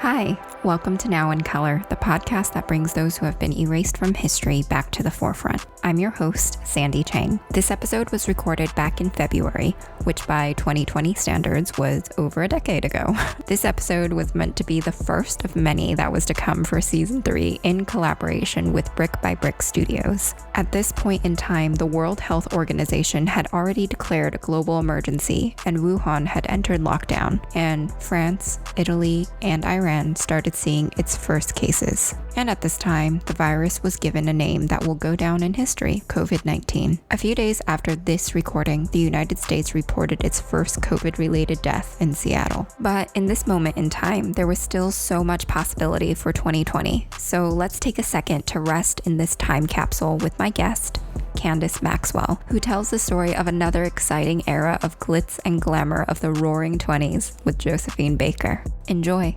Hi, welcome to Now in Color, the podcast that brings those who have been erased from history back to the forefront. I'm your host, Sandy Chang. This episode was recorded back in February, which by 2020 standards was over a decade ago. This episode was meant to be the first of many that was to come for season 3 in collaboration with Brick by Brick Studios. At this point in time, the World Health Organization had already declared a global emergency, and Wuhan had entered lockdown, and France, Italy, and Iran started seeing its first cases. And at this time, the virus was given a name that will go down in history, COVID-19. A few days after this recording, the United States reported its first COVID-related death in Seattle. But in this moment in time, there was still so much possibility for 2020. So let's take a second to rest in this time capsule with my guest, Candace Maxwell, who tells the story of another exciting era of glitz and glamour of the Roaring Twenties with Josephine Baker. Enjoy.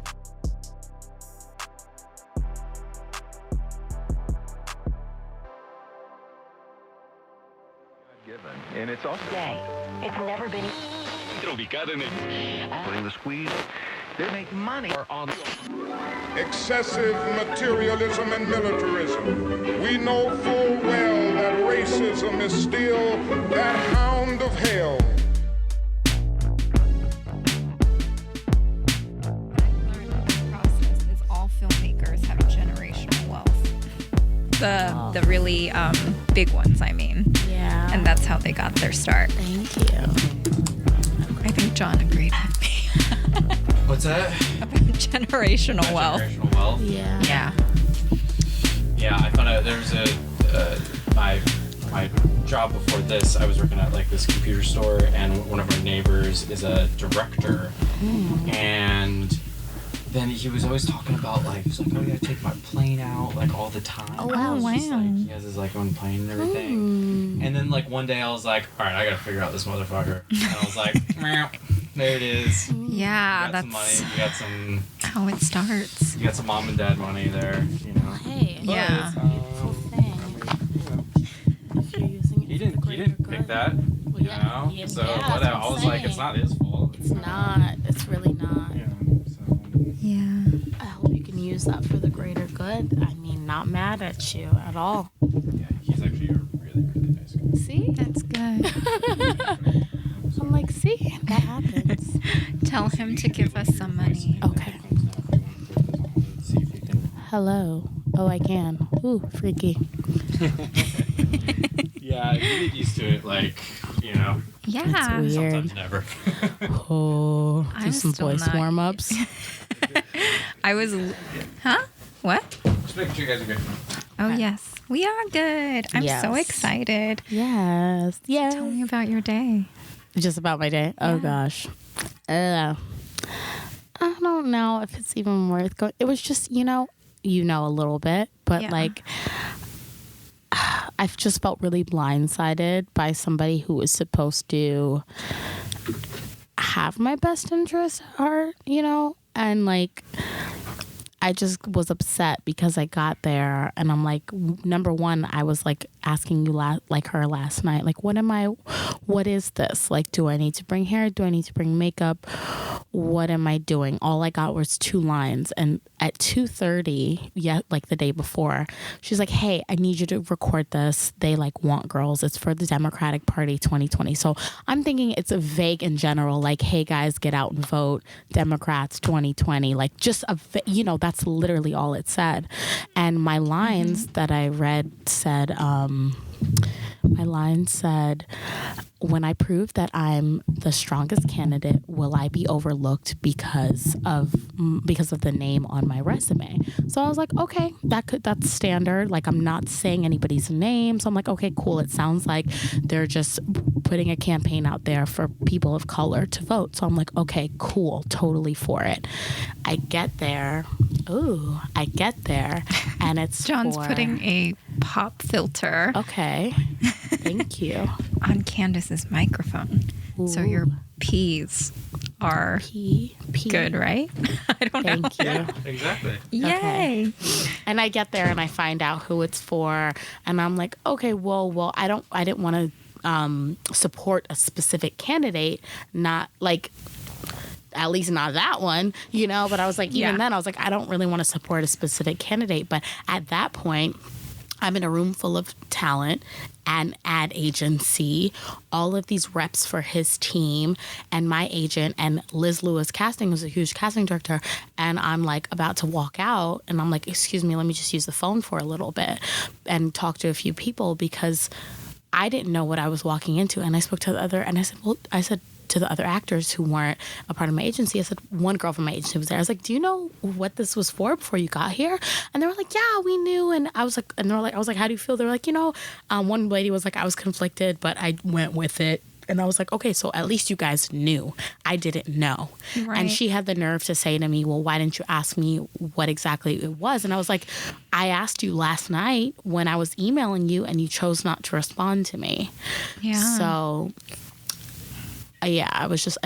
And it's also it's never been putting the squeeze. They make money on excessive materialism and militarism. We know full well that racism is still that hound of hell. Process is all filmmakers have generational wealth. The really big ones, I mean. Yeah. And that's how they got their start. Thank you. I think John agreed with me. What's that? About generational wealth. Generational wealth. Yeah. Yeah. Yeah, I found out there was my job before this. I was working at like this computer store, and one of our neighbors is a director, and then he was always talking about like he's like, oh yeah, I take my plane out like all the time. Oh, wow. It's just, Wow. like, he has his like own plane and everything. And then like one day I was like, all right, I gotta figure out this motherfucker. And I was like, meow, there it is. Yeah, You got some money. that's You got some. how it starts. You got some mom and dad money there. You know. Hey, Yeah. it's a beautiful thing. If you're using it He for the didn't greater pick good. that. Well, You yeah, know. yeah, So yeah, that's whatever. what I I'm was like, it's saying. not his fault. It's not. It's really not. Yeah. So. Yeah. I hope you can use that for the greater good. I mean, not mad at you at all. Yeah, he's actually a really, really nice guy. See? That's good. I'm like, see? That happens. Tell him to give us some money. Okay. See if we can. Hello. Oh, I can. Ooh, freaky. Yeah, you get used to it, like, you know, Yeah. It's weird. sometimes never. Oh, do I'm some still voice not- warm-ups. I was. Huh? What? Just making sure you guys are good. Oh, yes. We are good. I'm so Yes. excited. Yes. Yes. Tell me about your day. Just about my day. Oh Yeah. gosh. I don't know if it's even worth going. It was just, you know a little bit, but Yeah. like I've just felt really blindsided by somebody who was supposed to have my best interest at heart, and like I just was upset because I got there and I'm like, number one, I was like asking you like her last night, like, what is this? Like, do I need to bring hair? Do I need to bring makeup? What am I doing? All I got was 2 lines. And at 2:30, like the day before, she's like, hey, I need you to record this. They like want girls. It's for the Democratic Party 2020. So I'm thinking it's a vague in general, like, hey guys, get out and vote. Democrats 2020. Like just that's literally all it said. And my lines that I read said, when I prove that I'm the strongest candidate, will I be overlooked because of the name on my resume? So I was like, okay, that's standard. Like, I'm not saying anybody's name. So I'm like, okay, cool. It sounds like they're just putting a campaign out there for people of color to vote. So I'm like, okay, cool. Totally for it. I get there. And it's John's for- putting a pop filter Okay. Thank you. on Candace's microphone. So Ooh. your P's are P. good, right? I don't know. Thank you. Yeah, exactly. Yay. And I get there and I find out who it's for, and I'm like, okay, well, I didn't want to support a specific candidate, not like at least not that one, you know? But I was like, even then, I was like, I don't really want to support a specific candidate. But at that point, I'm in a room full of talent, an ad agency, all of these reps for his team, and my agent, and Liz Lewis Casting was a huge casting director. And I'm like about to walk out, and I'm like, excuse me, let me just use the phone for a little bit and talk to a few people, because I didn't know what I was walking into. And I spoke to the other, and I said to the other actors who weren't a part of my agency, I said, one girl from my agency was there. I was like, do you know what this was for before you got here? And they were like, yeah, we knew. And I was like, I was like, how do you feel? They were like, one lady was like, I was conflicted, but I went with it. And I was like, okay, so at least you guys knew. I didn't know. Right. And she had the nerve to say to me, well, why didn't you ask me what exactly it was? And I was like, I asked you last night when I was emailing you, and you chose not to respond to me. Yeah. So yeah, I was just,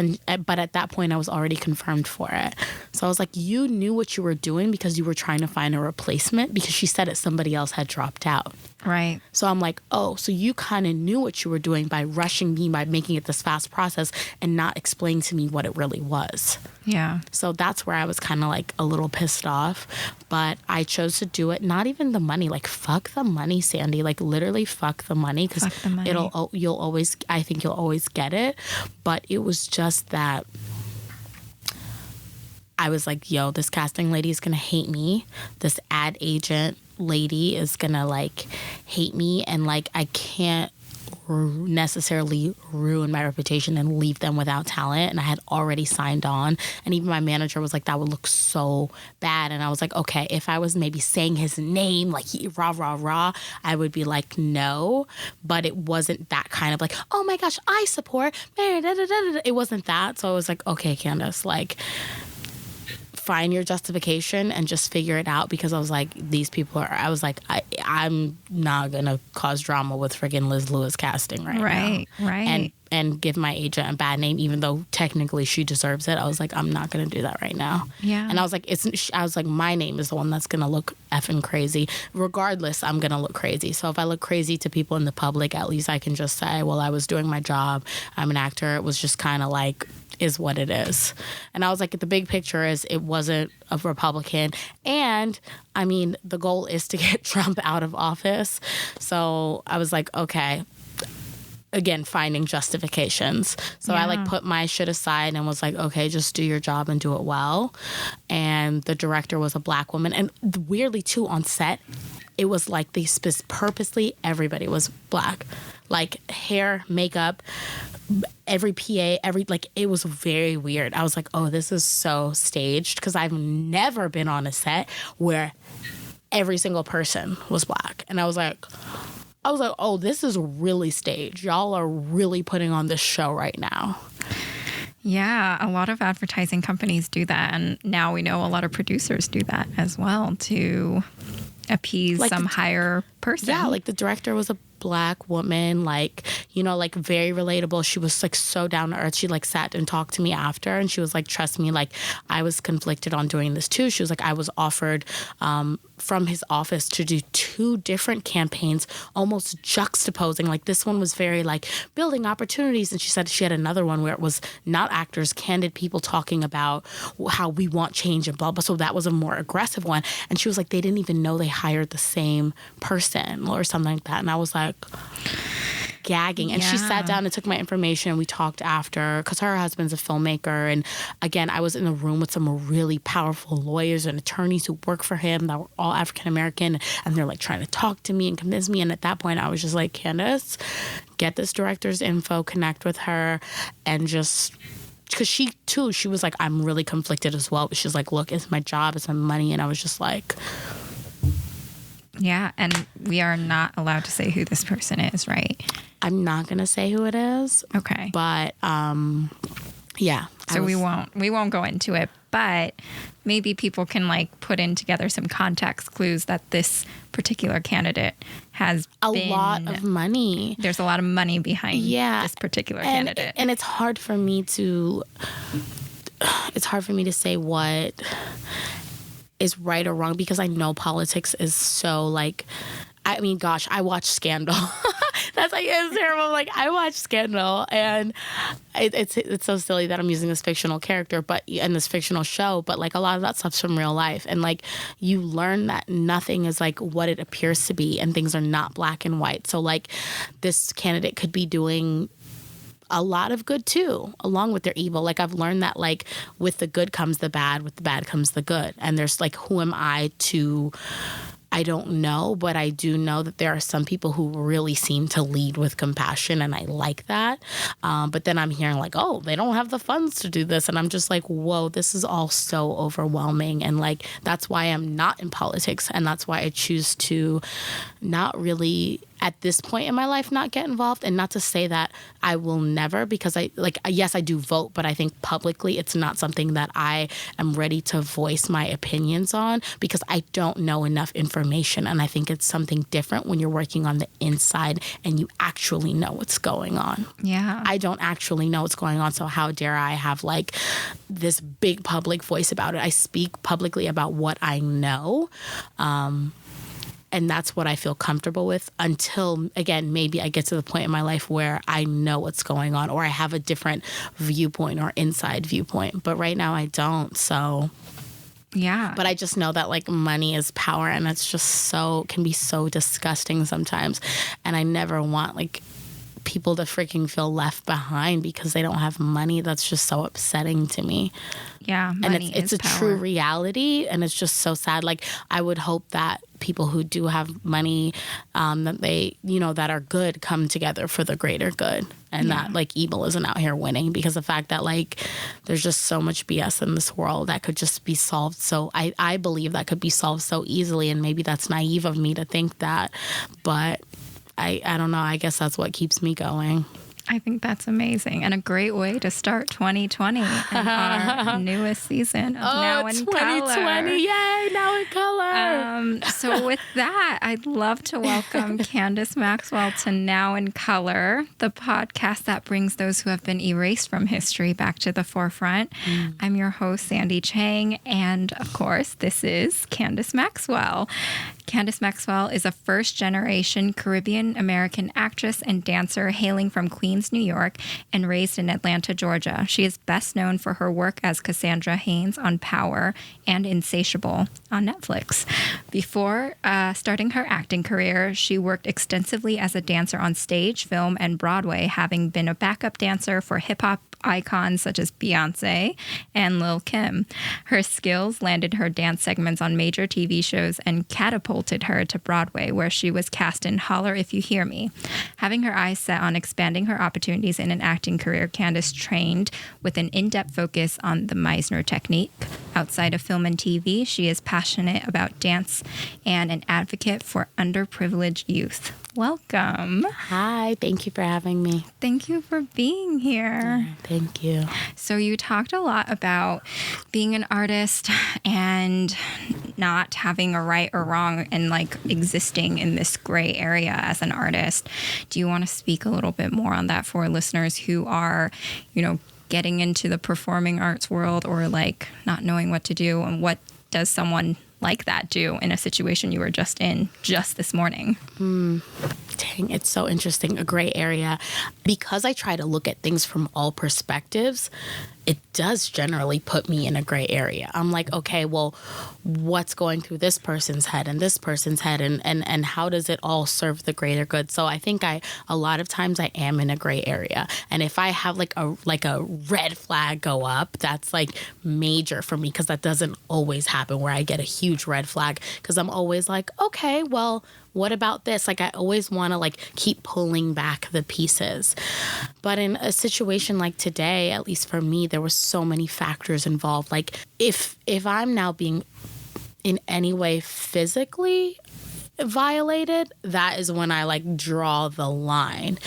but at that point I was already confirmed for it. So I was like, you knew what you were doing because you were trying to find a replacement, because she said that somebody else had dropped out. Right. So I'm like, oh, so you kind of knew what you were doing by rushing me, by making it this fast process and not explaining to me what it really was. Yeah. So that's where I was kind of like a little pissed off, but I chose to do it. Not even the money, like fuck the money, Sandy, like literally fuck the money, because you'll always get it. But it was just that I was like, yo, this casting lady is going to hate me. This ad agent lady is going to like hate me. And like, I can't necessarily ruin my reputation and leave them without talent. And I had already signed on. And even my manager was like, that would look so bad. And I was like, okay, if I was maybe saying his name, like rah, rah, rah, I would be like, no. But it wasn't that kind of like, oh my gosh, I support. It wasn't that. So I was like, okay, Candace, like, find your justification and just figure it out, because I was like, these people are, I was like, I'm not gonna cause drama with friggin' Liz Lewis Casting right now. Right. And give my agent a bad name, even though technically she deserves it. I was like, I'm not gonna do that right now. Yeah. And I was like, my name is the one that's gonna look effing crazy. Regardless, I'm gonna look crazy. So if I look crazy to people in the public, at least I can just say, well, I was doing my job. I'm an actor. It was just kind of like, is what it is. And I was like, the big picture is it wasn't a Republican. And I mean, the goal is to get Trump out of office. So I was like, okay, again, finding justifications. So I like put my shit aside and was like, okay, just do your job and do it well. And the director was a Black woman. And weirdly too, on set, it was like they purposely, everybody was Black. Like hair, makeup, every PA, it was very weird. I was like, oh, this is so staged, because I've never been on a set where every single person was Black. And I was like, oh, this is really staged. Y'all are really putting on this show right now. Yeah, a lot of advertising companies do that. And now we know a lot of producers do that as well to appease like some higher person. Yeah, like the director was a Black woman, like, you know, like very relatable. She was like so down to earth. She like sat and talked to me after, and she was like, trust me, like I was conflicted on doing this too. She was like, I was offered from his office to do 2 different campaigns, almost juxtaposing. Like this one was very like building opportunities, and she said she had another one where it was not actors, candid people talking about how we want change and blah blah. So that was a more aggressive one, and she was like, they didn't even know they hired the same person or something like that. And I was like, gagging. And she sat down and took my information, and we talked after, because her husband's a filmmaker. And again, I was in a room with some really powerful lawyers and attorneys who work for him that were all African American, and they're like trying to talk to me and convince me. And at that point I was just like, Candace, get this director's info, connect with her, and just, because she was like, I'm really conflicted as well, but she's like, look, it's my job, it's my money. And I was just like, yeah, and we are not allowed to say who this person is, right? I'm not going to say who it is. Okay. But, yeah. So we won't go into it, but maybe people can like put in together some context clues that this particular candidate has a lot of money. There's a lot of money behind this particular candidate. And it's hard for me to say what is right or wrong, because I know politics is so like, I mean, gosh, I watch Scandal. That's like, it's terrible. Like, I watch Scandal, and it's so silly that I'm using this fictional character, in this fictional show, but like a lot of that stuff's from real life. And like, you learn that nothing is like what it appears to be, and things are not black and white. So like, this candidate could be doing a lot of good too, along with their evil. Like, I've learned that like, with the good comes the bad, with the bad comes the good. And there's like, who am I to... I don't know, but I do know that there are some people who really seem to lead with compassion, and I like that. But then I'm hearing like, oh, they don't have the funds to do this. And I'm just like, whoa, this is all so overwhelming. And like, that's why I'm not in politics. And that's why I choose to not really, at this point in my life, not get involved. And not to say that I will never, because yes, I do vote, but I think publicly it's not something that I am ready to voice my opinions on, because I don't know enough information. And I think it's something different when you're working on the inside and you actually know what's going on. Yeah. I don't actually know what's going on. So how dare I have like this big public voice about it? I speak publicly about what I know. And that's what I feel comfortable with until, again, maybe I get to the point in my life where I know what's going on, or I have a different viewpoint or inside viewpoint. But right now I don't. So, yeah. But I just know that like, money is power, and it's just can be so disgusting sometimes. And I never want like people to freaking feel left behind because they don't have money. That's just so upsetting to me. Yeah, money and it's a power. true reality, and it's just so sad. Like, I would hope that people who do have money, that they, that are good, come together for the greater good, and that like, evil isn't out here winning, because the fact that like, there's just so much BS in this world that could just be solved. So I believe that could be solved so easily, and maybe that's naive of me to think that, but I don't know. I guess that's what keeps me going. I think that's amazing, and a great way to start 2020 and our newest season of Now in 2020, Color. Yay, Now in Color. So with that, I'd love to welcome Candace Maxwell to Now in Color, the podcast that brings those who have been erased from history back to the forefront. I'm your host, Sandy Chang, and of course, this is Candace Maxwell. Candace Maxwell is a first-generation Caribbean-American actress and dancer hailing from Queens, New York, and raised in Atlanta, Georgia. She is best known for her work as Cassandra Haynes on Power and Insatiable on Netflix. Before starting her acting career, she worked extensively as a dancer on stage, film, and Broadway, having been a backup dancer for hip-hop icons such as Beyonce and Lil' Kim. Her skills landed her dance segments on major TV shows and catapulted her to Broadway, where she was cast in Holler If You Hear Me. Having her eyes set on expanding her opportunities in an acting career, Candace trained with an in-depth focus on the Meisner technique. Outside of film and TV, she is passionate about dance and an advocate for underprivileged youth. Welcome. Hi, thank you for having me. Thank you for being here. Thank you. So you talked a lot about being an artist and not having a right or wrong and like existing in this gray area as an artist. Do you want to speak a little bit more on that for listeners who are, getting into the performing arts world or like not knowing what to do, and what does someone like that do in a situation you were just in just this morning? Dang, it's so interesting. A gray area. Because I try to look at things from all perspectives, it does generally put me in a gray area. I'm like, okay, well, what's going through this person's head and this person's head, and how does it all serve the greater good? So I think a lot of times I am in a gray area. And if I have like a red flag go up, that's like major for me, because that doesn't always happen where I get a huge red flag, because I'm always like, okay, well, what about this? Like, I always want to like keep pulling back the pieces. But in a situation like today, at least for me, there were so many factors involved. Like, if I'm now being in any way physically violated, that is when I like draw the line,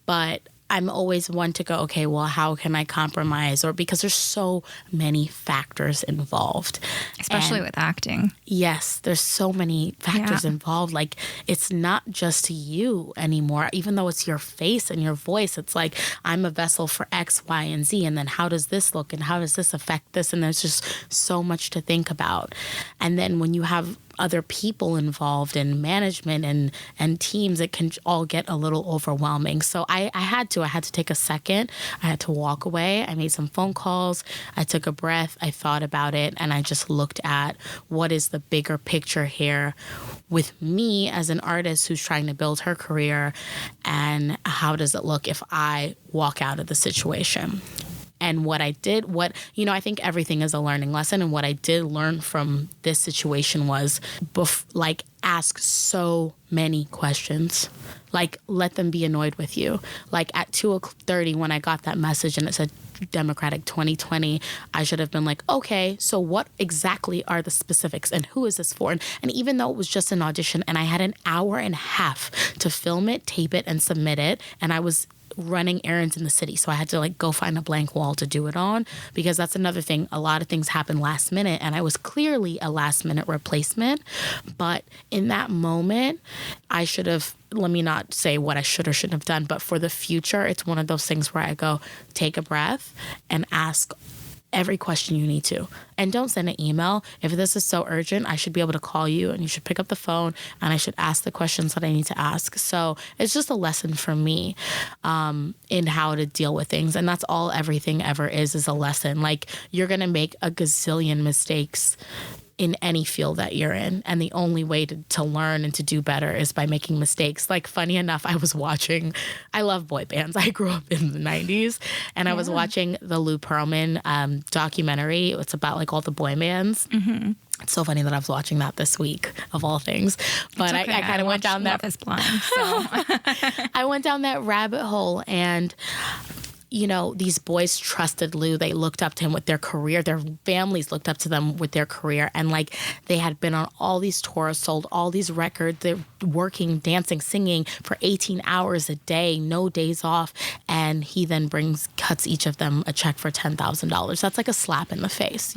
But I'm always one to go, okay, well, how can I compromise? Or because there's so many factors involved. Especially with acting. Yes, there's so many factors involved. Like, it's not just you anymore. Even though it's your face and your voice, it's like, I'm a vessel for X, Y, and Z. And then how does this look? And how does this affect this? And there's just so much to think about. And then when you have other people involved and management and teams, it can all get a little overwhelming. So I had to take a second. I had to walk away. I made some phone calls. I took a breath. I thought about it, and I just looked at what is the bigger picture here with me as an artist who's trying to build her career, and how does it look if I walk out of the situation. And what I did, I think everything is a learning lesson. And what I did learn from this situation was, ask so many questions. Like, let them be annoyed with you. Like, at 2:30 when I got that message and it said Democratic 2020, I should have been like, okay, so what exactly are the specifics and who is this for? And even though it was just an audition and I had an hour and a half to film it, tape it, and submit it, and I was running errands in the city, so I had to go find a blank wall to do it on, because that's another thing. A lot of things happen last minute, and I was clearly a last minute replacement. But in that moment, I should have, let me not say what I should or shouldn't have done, but for the future, it's one of those things where I go, take a breath and ask every question you need to. And don't send an email. If this is so urgent, I should be able to call you, and you should pick up the phone, and I should ask the questions that I need to ask. So it's just a lesson for me in how to deal with things. And that's all everything ever is a lesson. Like, you're going to make a gazillion mistakes in any field that you're in. And the only way to learn and to do better is by making mistakes. Like, funny enough, I love boy bands. I grew up in the 90s, and I was watching the Lou Pearlman documentary. It's about all the boy bands. Mm-hmm. It's so funny that I was watching that this week, of all things. But okay. I kind of went down that. Love is Blind, so. I went down that rabbit hole, and these boys trusted Lou. They looked up to him with their career. Their families looked up to them with their career. And they had been on all these tours, sold all these records. They're working, dancing, singing for 18 hours a day, no days off. And he then cuts each of them a check for $10,000. That's like a slap in the face,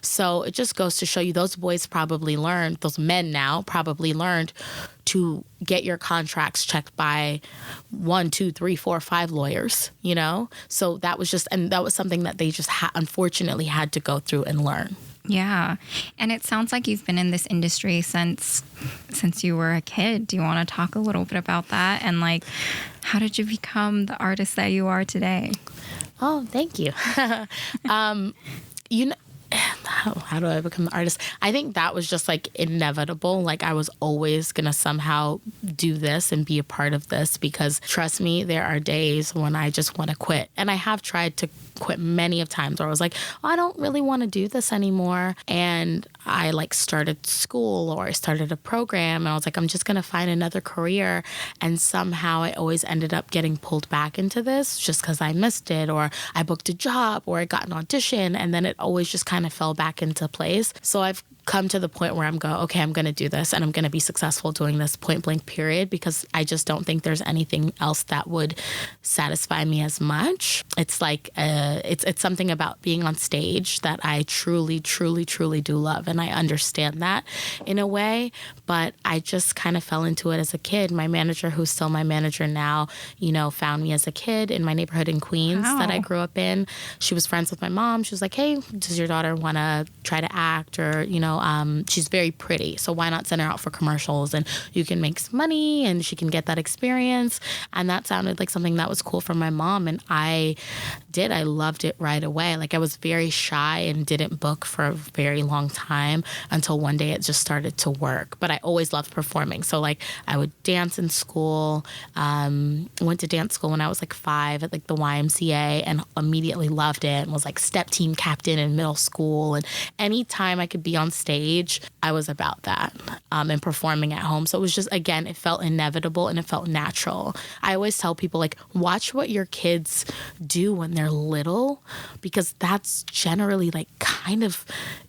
So it just goes to show you, those boys probably learned, those men now probably learned to get your contracts checked by 1, 2, 3, 4, 5 lawyers, So that was something that they just unfortunately had to go through and learn. Yeah. And it sounds like you've been in this industry since you were a kid. Do you want to talk a little bit about that? And how did you become the artist that you are today? Oh, thank you. How do I become the artist? I think that was just inevitable. I was always going to somehow do this and be a part of this, because trust me, there are days when I just want to quit. And I have tried to quit many of times where I was like, I don't really want to do this anymore. And I started school, or I started a program, and I was like, I'm just going to find another career. And somehow I always ended up getting pulled back into this just because I missed it, or I booked a job, or I got an audition, and then it always just kind of fell back into place. So I've come to the point where I'm going to do this, and I'm going to be successful doing this, point blank, period, because I just don't think there's anything else that would satisfy me as much. It's it's something about being on stage that I truly, truly, truly do love. And I understand that in a way, but I just kind of fell into it as a kid. My manager, who's still my manager now, found me as a kid in my neighborhood in Queens that I grew up in. She was friends with my mom. She was like, hey, does your daughter want to try to act? Or, she's very pretty, so why not send her out for commercials, and you can make some money and she can get that experience. And that sounded like something that was cool for my mom, and I loved it right away. I was very shy and didn't book for a very long time until one day it just started to work. But I always loved performing, so I would dance in school. Went to dance school when I was 5 at the YMCA, and immediately loved it, and was step team captain in middle school. And anytime I could be on stage, I was about that, and performing at home. So it was just, again, it felt inevitable and it felt natural. I always tell people, watch what your kids do when they're little, because that's generally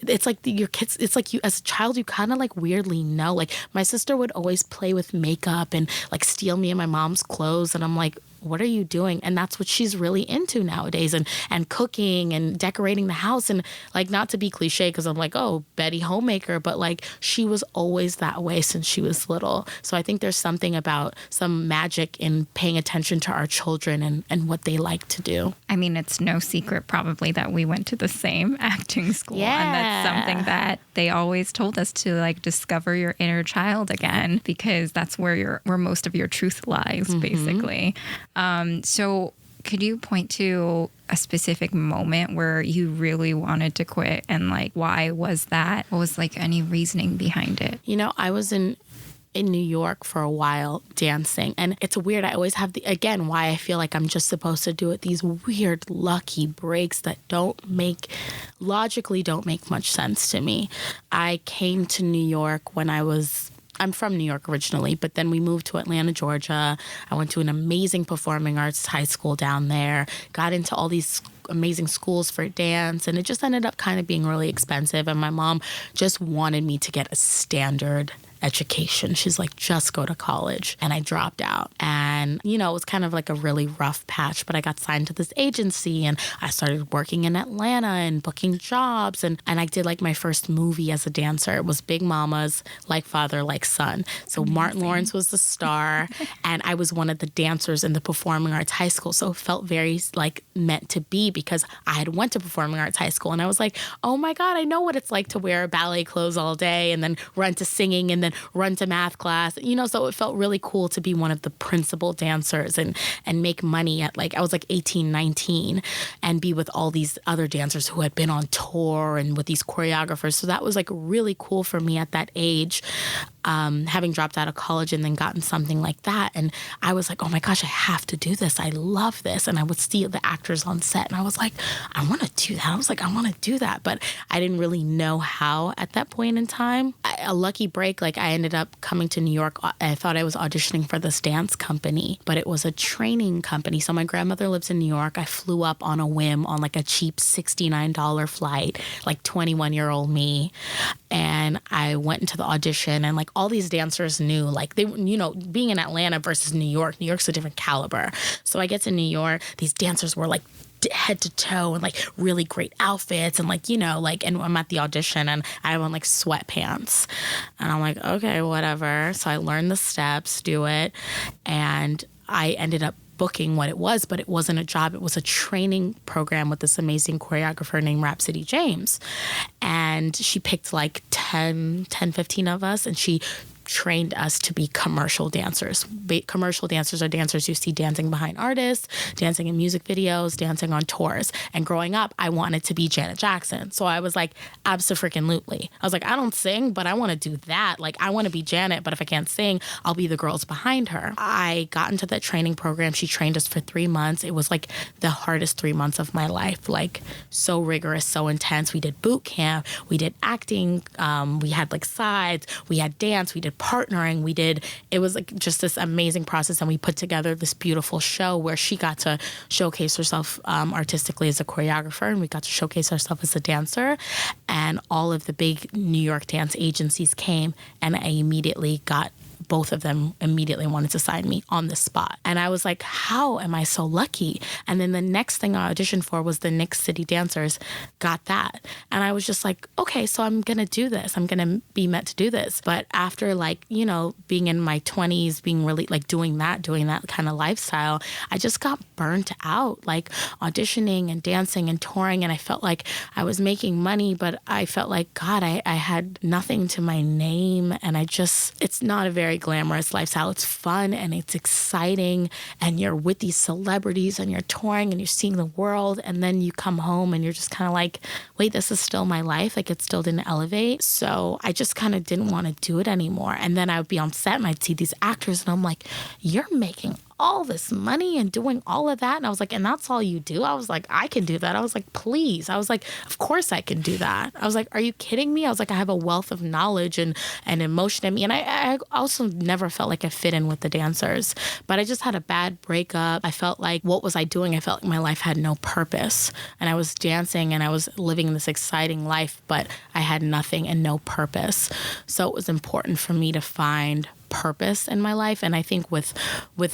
it's your kids, it's you as a child, you kind of weirdly know. My sister would always play with makeup and steal me and my mom's clothes, and I'm like, what are you doing? And that's what she's really into nowadays, and cooking and decorating the house. And like, not to be cliche, because I'm like, oh, Betty homemaker, but like, she was always that way since she was little. So I think there's something about some magic in paying attention to our children and what they like to do. I mean, it's no secret probably that we went to the same acting school. Yeah. And that's something that they always told us to like discover your inner child again, because that's where most of your truth lies, basically. So could you point to a specific moment where you really wanted to quit, and like, why was that? What was like any reasoning behind it? You know, I was in New York for a while dancing, and it's weird. I always have why I feel like I'm just supposed to do it, these weird lucky breaks that logically don't make much sense to me. I came to New York when I'm from New York originally, but then we moved to Atlanta, Georgia. I went to an amazing performing arts high school down there, got into all these amazing schools for dance, and it just ended up kind of being really expensive. And my mom just wanted me to get a standard education. She's like, just go to college. And I dropped out. And, you know, it was kind of like a really rough patch, but I got signed to this agency and I started working in Atlanta and booking jobs. And I did like my first movie as a dancer. It was Big Mama's Like Father, Like Son. So amazing. Martin Lawrence was the star and I was one of the dancers in the performing arts high school. So it felt very like meant to be, because I had went to performing arts high school and I was like, oh my God, I know what it's like to wear ballet clothes all day and then run to singing and then run to math class, you know, so it felt really cool to be one of the principal dancers and make money at I was 18, 19 and be with all these other dancers who had been on tour and with these choreographers. So that was really cool for me at that age, having dropped out of college and then gotten something like that. And I was like, oh my gosh, I have to do this. I love this. And I would see the actors on set and I was like, I want to do that. I was like, I want to do that. But I didn't really know how at that point in time. A lucky break, I ended up coming to New York. I thought I was auditioning for this dance company, but it was a training company. So my grandmother lives in New York. I flew up on a whim on a cheap $69 flight, 21-year-old me. And I went into the audition and all these dancers knew, they, being in Atlanta versus New York's a different caliber. So I get to New York, these dancers were head to toe and really great outfits and and I'm at the audition and I have on sweatpants and I'm like, okay, whatever. So I learned the steps, do it, and I ended up booking what it was, but it wasn't a job. It was a training program with this amazing choreographer named Rhapsody James. And she picked 10, 15 of us and she trained us to be commercial dancers. Commercial dancers are dancers you see dancing behind artists, dancing in music videos, dancing on tours. And growing up, I wanted to be Janet Jackson. So I was abso-freaking-lutely. I was like, I don't sing, but I want to do that. I want to be Janet, but if I can't sing, I'll be the girls behind her. I got into that training program. She trained us for 3 months. It was the hardest 3 months of my life. So rigorous, so intense. We did boot camp. We did acting. We had sides. We had dance. We did partnering. It was just this amazing process, and we put together this beautiful show where she got to showcase herself artistically as a choreographer, and we got to showcase ourselves as a dancer. And all of the big New York dance agencies came, and I immediately got both of them immediately wanted to sign me on the spot. And I was like, how am I so lucky? And then the next thing I auditioned for was the Knicks City Dancers, got that. And I was just like, okay, so I'm going to do this. I'm going to be meant to do this. But after being in my 20s, being really doing that kind of lifestyle, I just got burnt out, auditioning and dancing and touring. And I felt like I was making money, but I felt like, God, I had nothing to my name. And it's not a very glamorous lifestyle. It's fun and it's exciting and you're with these celebrities and you're touring and you're seeing the world, and then you come home and you're just kind of wait, this is still my life. It still didn't elevate. So I just kind of didn't want to do it anymore. And then I would be on set and I'd see these actors and I'm like, you're making all this money and doing all of that. And I was like, and that's all you do? I was like, I can do that. I was like, please. I was like, of course I can do that. I was like, are you kidding me? I was like, I have a wealth of knowledge and emotion in me. And I also never felt like I fit in with the dancers, but I just had a bad breakup. I felt like, what was I doing? I felt like my life had no purpose, and I was dancing and I was living this exciting life, but I had nothing and no purpose. So it was important for me to find purpose in my life. And I think with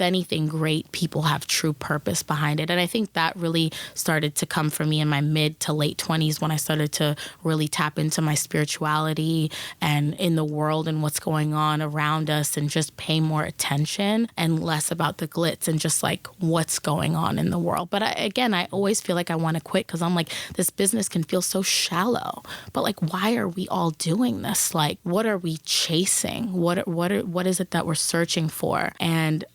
anything great, people have true purpose behind it. And I think that really started to come for me in my mid to late 20s when I started to really tap into my spirituality and in the world and what's going on around us, and just pay more attention and less about the glitz and just like what's going on in the world. But I always feel like I want to quit because I'm like, this business can feel so shallow. But like, why are we all doing this? Like, what are we chasing? What is it that we're searching for? And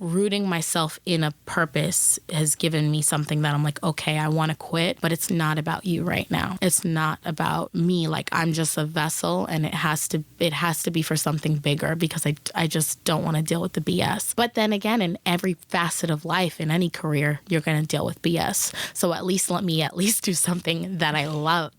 rooting myself in a purpose has given me something that I'm like, okay, I want to quit, but it's not about you right now. It's not about me. Like, I'm just a vessel, and it has to be for something bigger, because I just don't want to deal with the BS. But then again, in every facet of life, in any career, you're going to deal with BS. So at least let me do something that I love,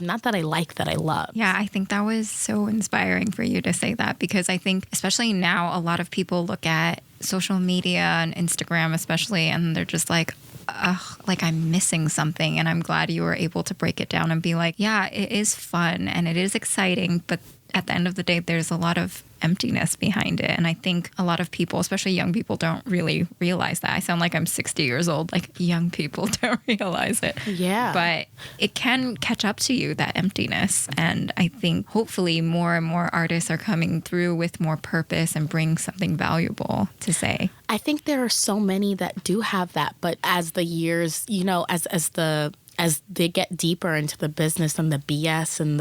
not that I like, that I love. Yeah, I think that was so inspiring for you to say that, because I think especially now a lot of people look at social media and Instagram especially, and they're just like, ugh, like I'm missing something. And I'm glad you were able to break it down and be like, yeah, it is fun and it is exciting, but at the end of the day, there's a lot of emptiness behind it. And I think a lot of people, especially young people, don't really realize that. I sound like I'm 60 years old. Like, young people don't realize it. Yeah. But it can catch up to you, that emptiness. And I think hopefully more and more artists are coming through with more purpose and bring something valuable to say. I think there are so many that do have that. But as the years, as they get deeper into the business and the BS and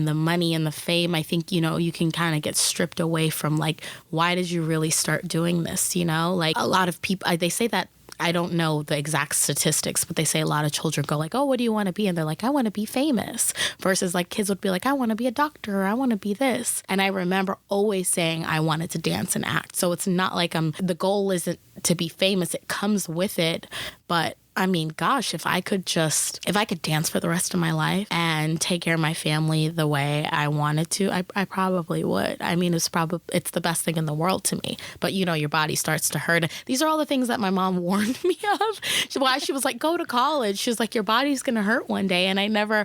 the money and the fame, I think, you can kind of get stripped away from like, why did you really start doing this? Like, a lot of people, they say that, I don't know the exact statistics, but they say a lot of children go like, oh, what do you want to be? And they're like, I want to be famous. Versus like kids would be like, I want to be a doctor, or I want to be this. And I remember always saying I wanted to dance and act. So it's not like the goal isn't to be famous. It comes with it. But I mean, gosh, if I could dance for the rest of my life and take care of my family the way I wanted to, I probably would. I mean, it's the best thing in the world to me. But your body starts to hurt. These are all the things that my mom warned me of. Why she was like, go to college. She was like, your body's going to hurt one day. And I never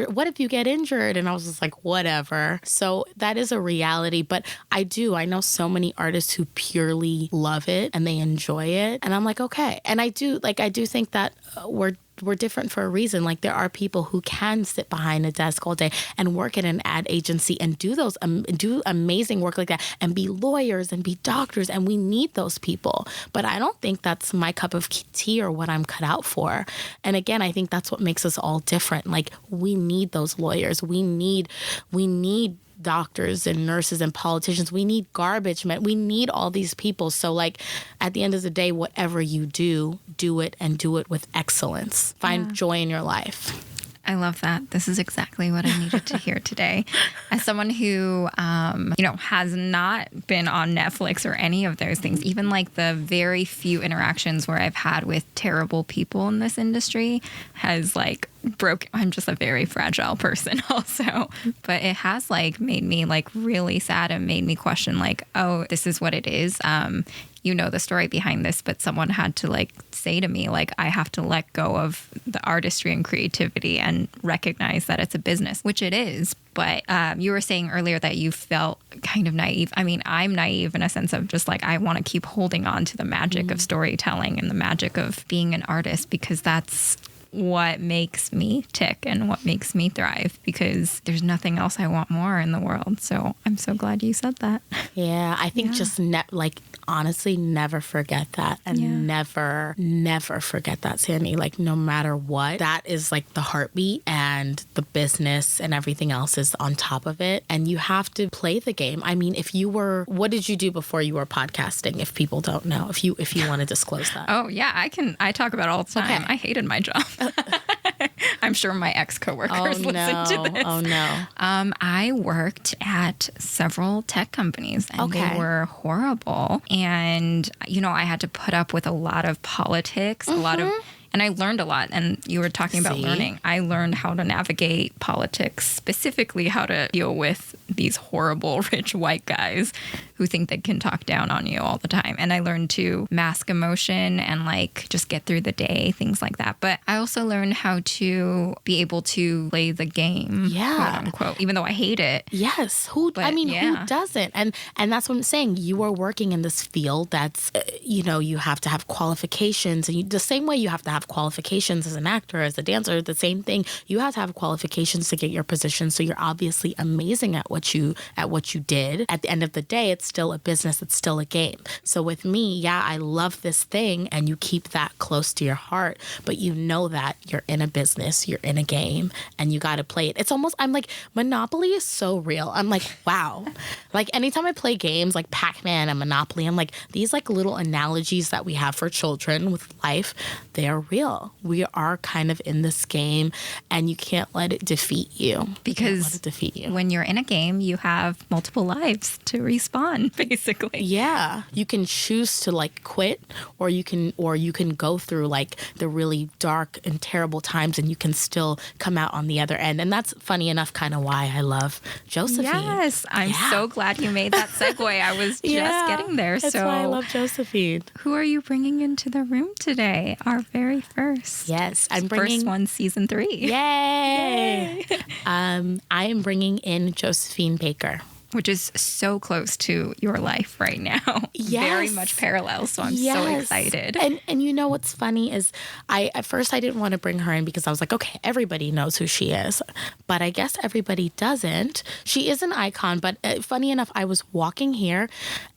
what if you get injured? And I was just like, whatever. So that is a reality. But I know so many artists who purely love it and they enjoy it. And I'm like, okay. And I do think that we're different for a reason. Like, there are people who can sit behind a desk all day and work at an ad agency and do do amazing work like that and be lawyers and be doctors, and we need those people. But I don't think that's my cup of tea or what I'm cut out for. And again, I think that's what makes us all different. Like, we need those lawyers. We need doctors and nurses and politicians. We need garbage men. We need all these people. So like, at the end of the day, whatever you do it, and do it with excellence. Find joy in your life. I love that. This is exactly what I needed to hear today. As someone who, has not been on Netflix or any of those things, even like the very few interactions where I've had with terrible people in this industry has like I'm just a very fragile person also. But it has like made me like really sad and made me question like, oh, this is what it is. The story behind this, but someone had to like say to me, like, I have to let go of the artistry and creativity and recognize that it's a business, which it is. But you were saying earlier that you felt kind of naive. I mean, I'm naive in a sense of just like, I want to keep holding on to the magic of storytelling and the magic of being an artist, because that's what makes me tick and what makes me thrive, because there's nothing else I want more in the world. So I'm so glad you said that. Yeah, I think just honestly, never forget that, and never forget that, Sandy. Like, no matter what, that is like the heartbeat, and the business and everything else is on top of it. And you have to play the game. I mean, what did you do before you were podcasting? If people don't know, if you want to disclose that. Oh yeah, I talk about it all the time. Okay. I hated my job. I'm sure my ex-coworkers listen to this. Oh no. I worked at several tech companies, and they were horrible. And, I had to put up with a lot of politics, and I learned a lot. And you were talking about learning. I learned how to navigate politics, specifically how to deal with these horrible rich white guys who think they can talk down on you all the time. And I learned to mask emotion and like just get through the day, things like that. But I also learned how to be able to play the game, quote unquote, even though I hate it. Yes. Who doesn't? And that's what I'm saying. You are working in this field that's, you have to have qualifications. And the same way you have to have qualifications as an actor, as a dancer, the same thing. You have to have qualifications to get your position. So you're obviously amazing at what you did. At the end of the day, it's still a business. It's still a game. So with me, I love this thing, and you keep that close to your heart, but you know that you're in a business, you're in a game, and you got to play it. It's almost, I'm like, Monopoly is so real. I'm like, wow. Like anytime I play games like Pac-Man and Monopoly, I'm like, these like little analogies that we have for children with life, they are real. We are kind of in this game, and you can't let it defeat you. Because when you're in a game, you have multiple lives to respawn, basically. Yeah. You can choose to like quit, or you can go through like the really dark and terrible times, and you can still come out on the other end. And that's funny enough kind of why I love Josephine. Yes. I'm so glad you made that segue. I was just getting there. That's why I love Josephine. Who are you bringing into the room today? Our very first. Yes. I'm bringing... First one, season 3. Yay! I am bringing in Josephine Baker. Which is so close to your life right now. Yes. Very much parallel, so I'm so excited. And you know what's funny is at first I didn't want to bring her in because I was like, okay, everybody knows who she is. But I guess everybody doesn't. She is an icon, but funny enough, I was walking here.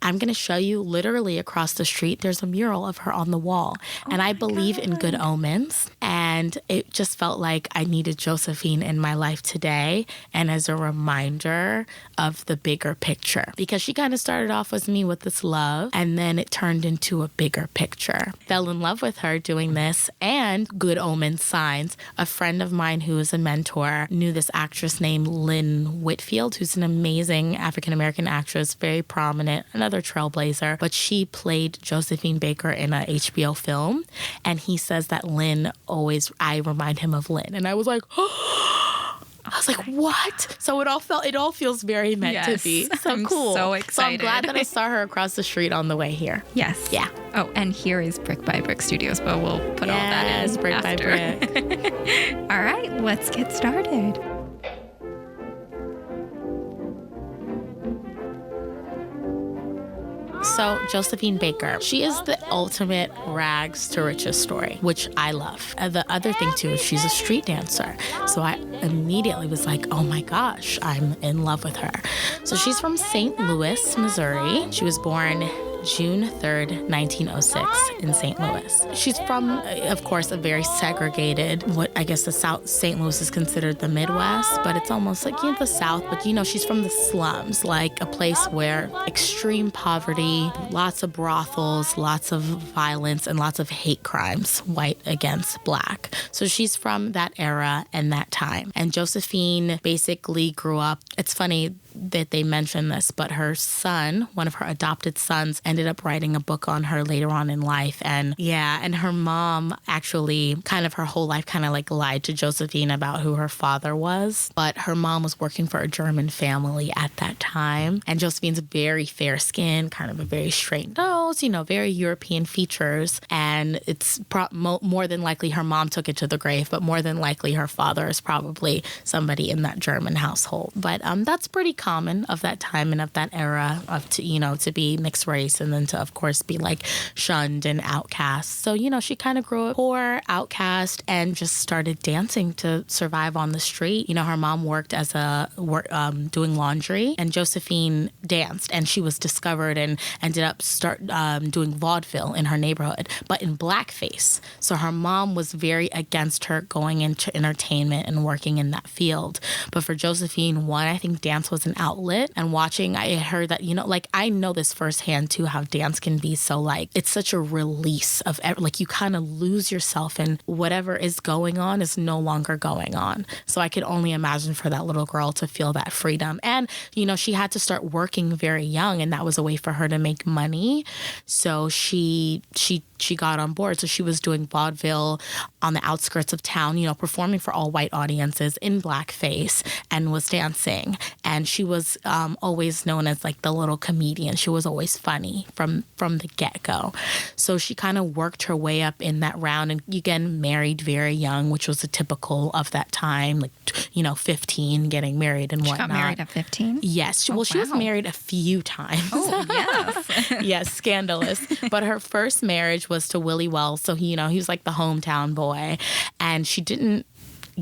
I'm going to show you literally across the street, there's a mural of her on the wall. And I believe in good omens. And it just felt like I needed Josephine in my life today. And as a reminder of the bigger picture, because she kind of started off with me with this love, and then it turned into a bigger picture. Fell in love with her doing this, and good omen signs. A friend of mine who is a mentor knew this actress named Lynn Whitfield, who's an amazing African-American actress, very prominent, another trailblazer, but she played Josephine Baker in a HBO film, and he says that I remind him of Lynn, and I was like, I was like, what? So it all feels very meant to be. So I'm cool. So excited. So I'm glad that I saw her across the street on the way here. Yes. Yeah. Oh, and here is Brick by Brick Studios, but we'll put all that in Brick after. by Brick. All right, let's get started. So Josephine Baker, she is the ultimate rags to riches story, which I love. And the other thing too is she's a street dancer. So I immediately was like, oh my gosh, I'm in love with her. So she's from St. Louis, Missouri. She was born June 3rd, 1906 in St. Louis. She's from, of course, a very segregated, what I guess the South, St. Louis is considered the Midwest, but it's almost like, the South, but she's from the slums, like a place where extreme poverty, lots of brothels, lots of violence, and lots of hate crimes, white against black. So she's from that era and that time. And Josephine basically grew up, it's funny that they mention this, but her son, one of her adopted sons, ended up writing a book on her later on in life. And her mom actually kind of her whole life kind of like lied to Josephine about who her father was. But her mom was working for a German family at that time. And Josephine's very fair skin, kind of a very straight nose, very European features. And it's more than likely her mom took it to the grave, but more than likely her father is probably somebody in that German household. But that's pretty common of that time and of that era of to be mixed race and then to of course be like shunned and outcast. So she kind of grew up poor, outcast, and just started dancing to survive on the street. Her mom worked as doing laundry, and Josephine danced, and she was discovered and ended up doing vaudeville in her neighborhood, but in blackface. So her mom was very against her going into entertainment and working in that field. But for Josephine, I think dance was an outlet, and watching, I heard that, I know this firsthand too, how dance can be so it's such a release of, you kind of lose yourself, and whatever is going on is no longer going on. So I could only imagine for that little girl to feel that freedom. And, she had to start working very young, and that was a way for her to make money. So she got on board. So she was doing vaudeville on the outskirts of town, performing for all white audiences in blackface, and was dancing. And she was always known as like the little comedian. She was always funny from the get-go. So she kind of worked her way up in that round, and again, married very young, which was a typical of that time, like, 15, getting married and whatnot. She got married at 15? Yes. She was married a few times. Oh, yes. Yes, scandalous. But her first marriage was to Willie Wells. So he was like the hometown boy. And she didn't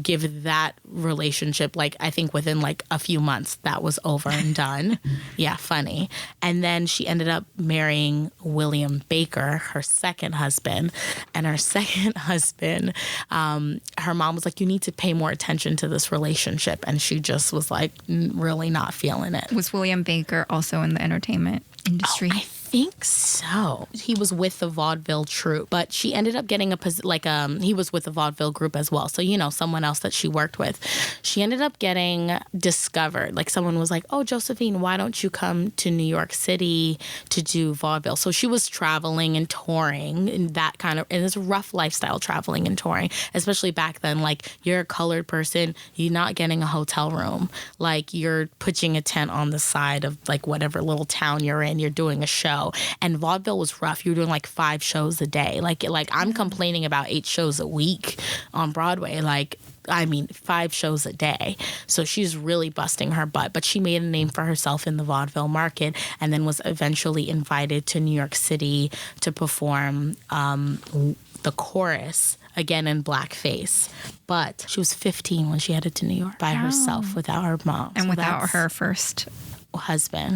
give that relationship, like, I think within like a few months, that was over and done. Yeah, funny. And then she ended up marrying William Baker, her second husband. And her second husband, her mom was like, you need to pay more attention to this relationship. And she just was like, really not feeling it. Was William Baker also in the entertainment industry? I think so. He was with the vaudeville troupe, but she ended up getting he was with the vaudeville group as well. So, someone else that she worked with. She ended up getting discovered. Like, someone was like, oh, Josephine, why don't you come to New York City to do vaudeville? So she was traveling and touring in that kind of, and it's a rough lifestyle, traveling and touring, especially back then. Like, you're a colored person, you're not getting a hotel room. Like, you're pitching a tent on the side of like whatever little town you're in, you're doing a show. And vaudeville was rough. You were doing like 5 shows a day. Like I'm complaining about 8 shows a week on Broadway. 5 shows a day. So she's really busting her butt. But she made a name for herself in the vaudeville market, and then was eventually invited to New York City to perform the chorus, again in blackface. But she was 15 when she headed to New York by herself, without her mom. And without her first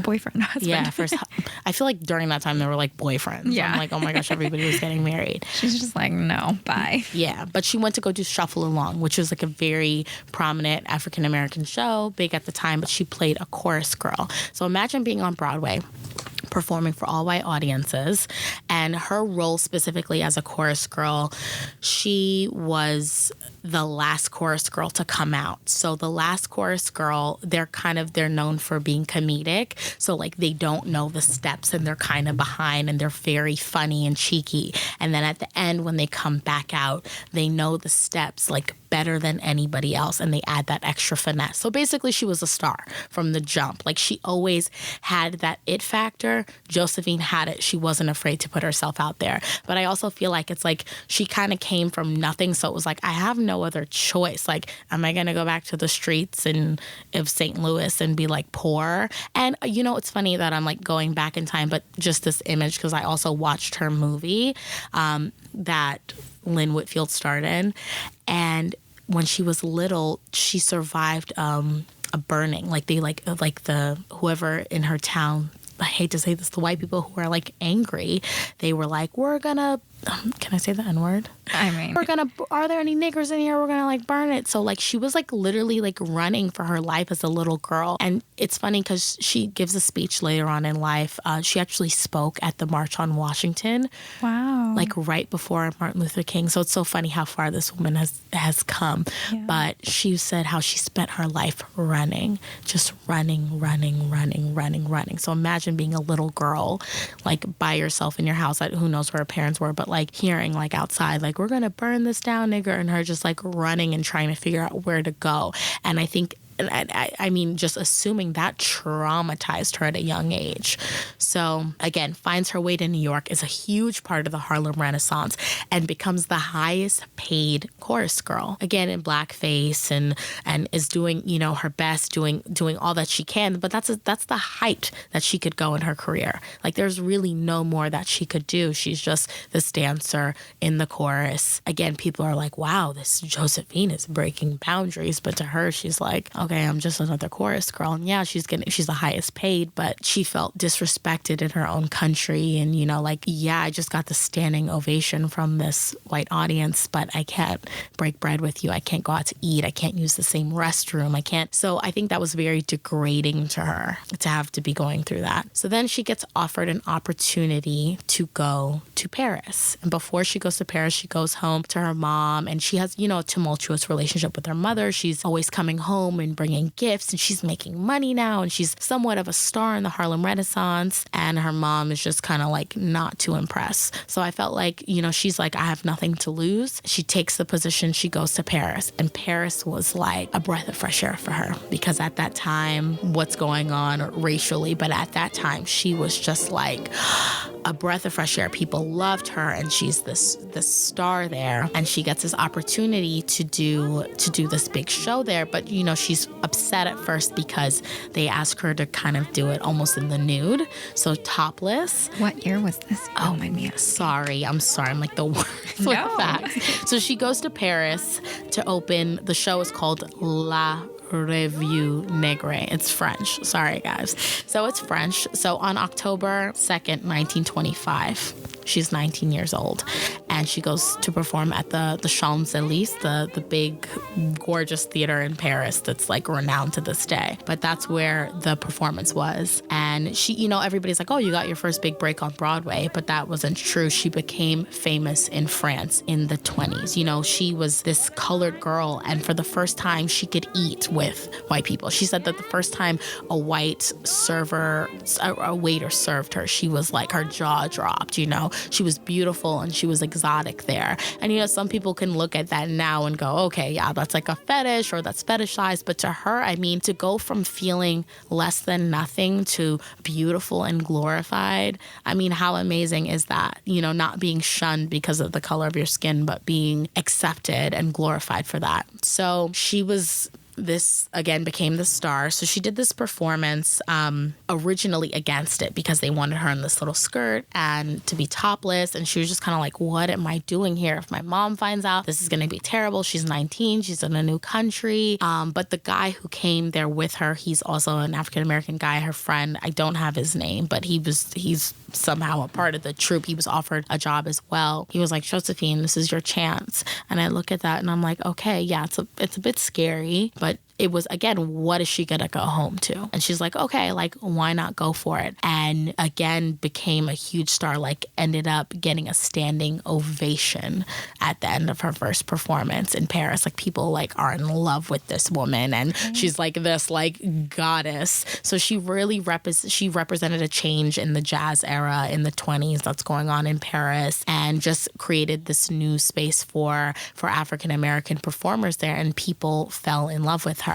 boyfriend. Yeah, first. I feel like during that time they were like boyfriends. Yeah. I'm like, oh my gosh, everybody was getting married. She's just like, no, bye. Yeah, but she went to go do Shuffle Along, which was like a very prominent African American show, big at the time. But she played a chorus girl. So imagine being on Broadway, performing for all white audiences, and her role specifically as a chorus girl, she was the last chorus girl to come out. So the last chorus girl, they're known for being comedic. So like they don't know the steps and they're kind of behind, and they're very funny and cheeky. And then at the end, when they come back out, they know the steps like better than anybody else, and they add that extra finesse. So basically she was a star from the jump. Like, she always had that it factor. Josephine had it. She wasn't afraid to put herself out there. But I also feel like it's like she kind of came from nothing, so it was like, I have no other choice. Like, am I gonna go back to the streets of St. Louis and be like poor? And it's funny that I'm like going back in time, but just this image, because I also watched her movie that Lynn Whitfield starred in, and when she was little, she survived a burning. Like they whoever in her town, I hate to say this, the white people who are like angry, they were like, we're gonna, can I say the N-word? I mean, are there any niggers in here? We're gonna like burn it. So like she was like literally like running for her life as a little girl. And it's funny because she gives a speech later on in life. She actually spoke at the March on Washington. Wow. Like right before Martin Luther King. So it's so funny how far this woman has come. Yeah. But she said how she spent her life running, just running. So imagine being a little girl, like by yourself in your house. Who knows where her parents were, but like hearing like outside, like, we're going to burn this down, nigger, and her just like running and trying to figure out where to go. And I think, I mean, just assuming that traumatized her at a young age. So again, finds her way to New York, is a huge part of the Harlem Renaissance, and becomes the highest paid chorus girl. Again, in blackface, and is doing, her best, doing all that she can. But that's the height that she could go in her career. Like, there's really no more that she could do. She's just this dancer in the chorus. Again, people are like, wow, this Josephine is breaking boundaries. But to her, she's like, okay, I'm just another chorus girl. And yeah, she's the highest paid, but she felt disrespected in her own country. And, I just got the standing ovation from this white audience, but I can't break bread with you. I can't go out to eat. I can't use the same restroom. I can't. So I think that was very degrading to her to have to be going through that. So then she gets offered an opportunity to go to Paris. And before she goes to Paris, she goes home to her mom, and she has, a tumultuous relationship with her mother. She's always coming home and bringing gifts, and she's making money now, and she's somewhat of a star in the Harlem Renaissance, and her mom is just kind of like not too impressed. So I felt like, you know, she's like, I have nothing to lose. She takes the position, she goes to Paris, and Paris was like a breath of fresh air for her, because at that time, what's going on racially, but at that time, she was just like a breath of fresh air. People loved her, and she's this star there, and she gets this opportunity to do this big show there. But you know, she's upset at first because they ask her to kind of do it almost in the nude, so topless. What year was this? Oh my man, sorry. I'm like the worst with facts. So she goes to Paris to open. The show is called La Revue Negre. It's French. Sorry, guys. So it's French. So on October 2nd, 1925, she's 19 years old, and she goes to perform at the Champs-Élysées, the big, gorgeous theater in Paris that's like renowned to this day. But that's where the performance was. And she, you know, everybody's like, oh, you got your first big break on Broadway, but that wasn't true. She became famous in France in the 20s. You know, she was this colored girl, and for the first time, she could eat with white people. She said that the first time a white a waiter served her, she was like, her jaw dropped, you know. She was beautiful and she was exotic there. And, you know, some people can look at that now and go, okay, yeah, that's like a fetish or that's fetishized. But to her, I mean, to go from feeling less than nothing to beautiful and glorified, I mean, how amazing is that? You know, not being shunned because of the color of your skin, but being accepted and glorified for that. So she was... This, again, became the star. So she did this performance originally against it because they wanted her in this little skirt and to be topless. And she was just kind of like, what am I doing here? If my mom finds out, this is going to be terrible. She's 19. She's in a new country. But the guy who came there with her, he's also an African-American guy, her friend. I don't have his name, but he's somehow a part of the troupe. He was offered a job as well. He was like, Josephine, this is your chance. And I look at that and I'm like, okay, yeah, it's a bit scary, but it was, again, what is she going to go home to? And she's like, okay, like, why not go for it? And again, became a huge star, like ended up getting a standing ovation at the end of her first performance in Paris. Like, people like are in love with this woman, and she's like this like goddess. So she really represented a change in the jazz era in the 20s that's going on in Paris, and just created this new space for African-American performers there, and people fell in love with her.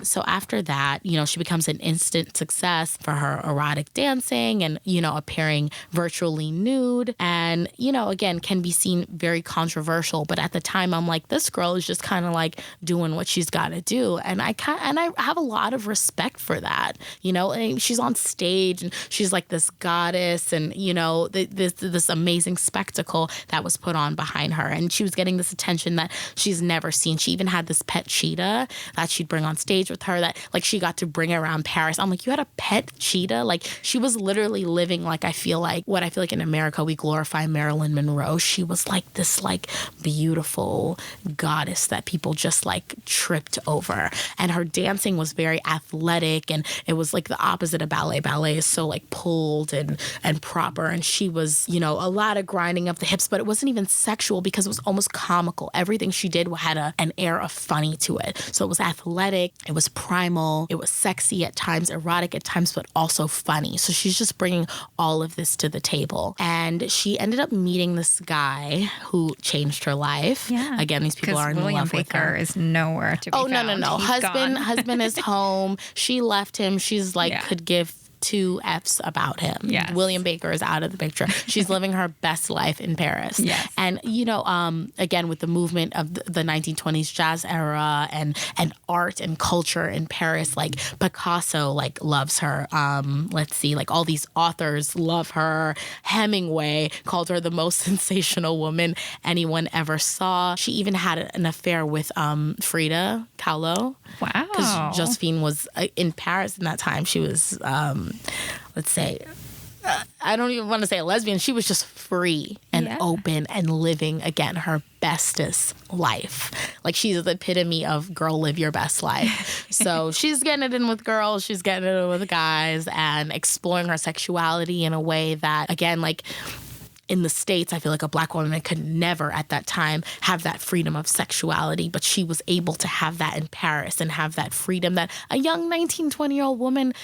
So after that, you know, she becomes an instant success for her erotic dancing and, you know, appearing virtually nude, and, you know, again, can be seen very controversial. But at the time, I'm like, this girl is just kind of like doing what she's got to do. And I have a lot of respect for that. You know, and she's on stage and she's like this goddess, and, you know, this amazing spectacle that was put on behind her. And she was getting this attention that she's never seen. She even had this pet cheetah that she'd bring on stage with her, that like she got to bring around Paris. I'm like, you had a pet cheetah? Like, she was literally living like, I feel like in America we glorify Marilyn Monroe. She was like this like beautiful goddess that people just like tripped over. And her dancing was very athletic, and it was like the opposite of ballet. Ballet is so like pulled and proper, and she was, you know, a lot of grinding of the hips, but it wasn't even sexual because it was almost comical. Everything she did had an air of funny to it. So it was athletic, it was primal, it was sexy at times, erotic at times, but also funny. So she's just bringing all of this to the table. And she ended up meeting this guy who changed her life. Yeah. Again, these people are in love with her. William Baker is nowhere to be found. No. Husband is home. She left him. She's like, could give two F's about him. Yes. William Baker is out of the picture. She's living her best life in Paris. Yes. And, you know, again, with the movement of the 1920s jazz era and art and culture in Paris, like Picasso, like loves her. Let's see, like all these authors love her. Hemingway called her the most sensational woman anyone ever saw. She even had an affair with Frida Kahlo. Wow. Because Josephine was in Paris in that time. She was, let's say, I don't even want to say a lesbian. She was just free and open and living, again, her bestest life. Like, she's the epitome of girl, live your best life. So she's getting it in with girls, she's getting it in with guys, and exploring her sexuality in a way that, again, like, in the States, I feel like a Black woman could never at that time have that freedom of sexuality, but she was able to have that in Paris and have that freedom that a young 19, 20-year-old woman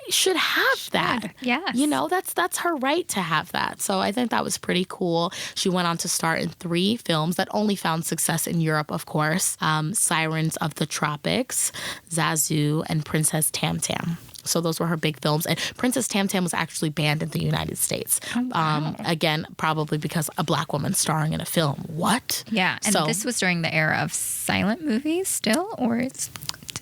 should have that. Yes. You know, that's her right to have that. So I think that was pretty cool. She went on to star in 3 films that only found success in Europe, of course. Sirens of the Tropics, Zazu, and Princess Tam Tam. So those were her big films. And Princess Tam Tam was actually banned in the United States. Oh, wow. Again, probably because a Black woman starring in a film. What? Yeah. And So- this was during the era of silent movies still, or it's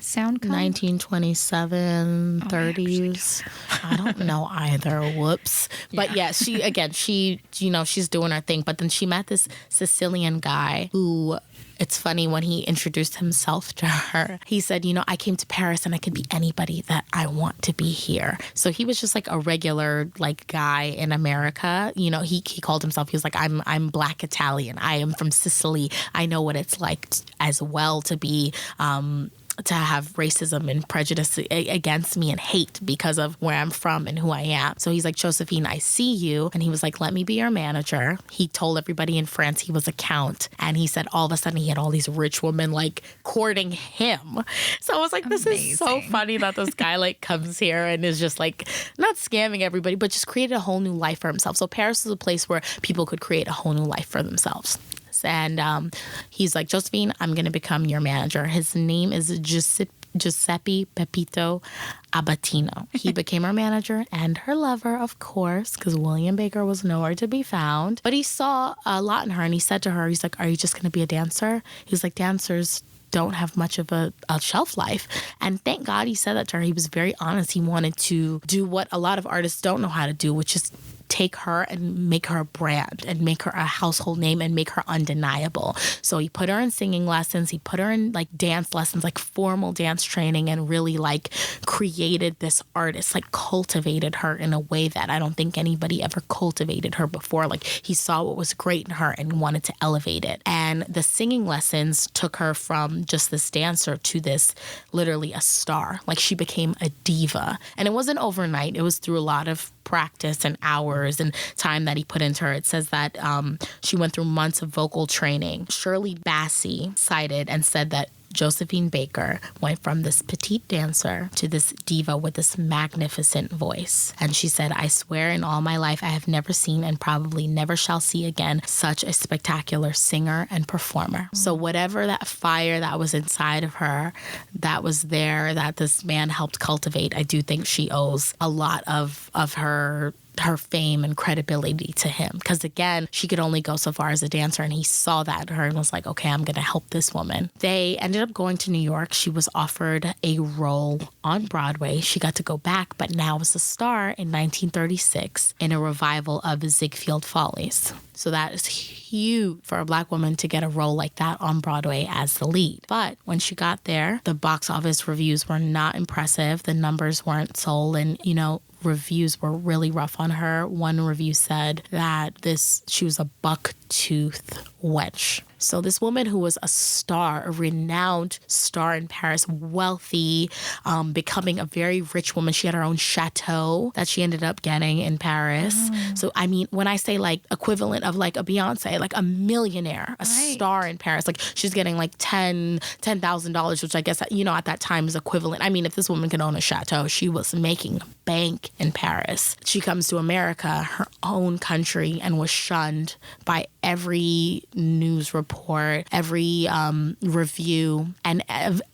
sound come? 1927, 30s. I don't know either. Whoops. But yeah, she, you know, she's doing her thing. But then she met this Sicilian guy who, it's funny, when he introduced himself to her, he said, you know, I came to Paris and I could be anybody that I want to be here. So he was just like a regular like guy in America. You know, he called himself, he was like, I'm Black Italian. I am from Sicily. I know what it's like as well to be, to have racism and prejudice against me and hate because of where I'm from and who I am. So he's like, Josephine, I see you. And he was like, let me be your manager. He told everybody in France he was a count. And he said all of a sudden he had all these rich women like courting him. So I was like, this is so Amazing. funny that this guy like comes here and is just like not scamming everybody, but just created a whole new life for himself. So Paris is a place where people could create a whole new life for themselves. And he's like, Josephine, I'm going to become your manager. His name is Giuseppe Pepito Abatino. He became her manager and her lover, of course, because William Baker was nowhere to be found. But he saw a lot in her, and he said to her, he's like, are you just going to be a dancer? He's like, dancers don't have much of a shelf life. And thank God he said that to her. He was very honest. He wanted to do what a lot of artists don't know how to do, which is take her and make her a brand and make her a household name and make her undeniable. So he put her in singing lessons. He put her in like dance lessons, like formal dance training, and really like created this artist, like cultivated her in a way that I don't think anybody ever cultivated her before. Like he saw what was great in her and wanted to elevate it. And the singing lessons took her from just this dancer to this literally a star. Like she became a diva. And it wasn't overnight. It was through a lot of practice and hours and time that he put into her. It says that she went through months of vocal training. Shirley Bassey cited and said that Josephine Baker went from this petite dancer to this diva with this magnificent voice. And she said, I swear in all my life I have never seen and probably never shall see again such a spectacular singer and performer. So whatever that fire that was inside of her, that was there, that this man helped cultivate, I do think she owes a lot of her fame and credibility to him. Because again, she could only go so far as a dancer, and he saw that in her and was like, okay, I'm going to help this woman. They ended up going to New York. She was offered a role on Broadway. She got to go back, but now was a star in 1936 in a revival of Ziegfeld Follies. So that is huge for a Black woman to get a role like that on Broadway as the lead. But when she got there, the box office reviews were not impressive. The numbers weren't sold, and, you know, reviews were really rough on her. One review said that she was a buck-toothed wench. So this woman who was a star, a renowned star in Paris, wealthy, becoming a very rich woman. She had her own chateau that she ended up getting in Paris. So, I mean, when I say like equivalent of like a Beyonce, like a millionaire, a star in Paris, like she's getting like $10,000, which I guess, you know, at that time is equivalent. I mean, if this woman could own a chateau, she was making bank in Paris. She comes to America, her own country, and was shunned by every news report, every review, and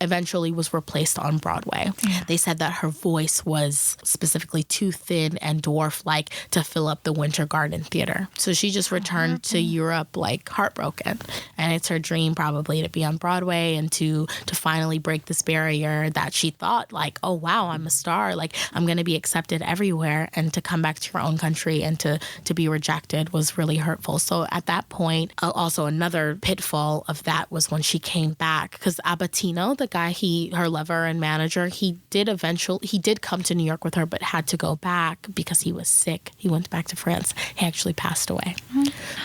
eventually was replaced on Broadway. Yeah. They said that her voice was specifically too thin and dwarf-like to fill up the Winter Garden Theater. So she just returned to Europe like heartbroken. And it's her dream probably to be on Broadway and to finally break this barrier that she thought like, oh wow, I'm a star, like I'm going to be accepted everywhere, and to come back to her own country and to be rejected was really hurtful. So at that point, also another pitfall of that was when she came back, because Abatino, the guy, her lover and manager, he did come to New York with her, but had to go back because he was sick. He went back to France. He actually passed away.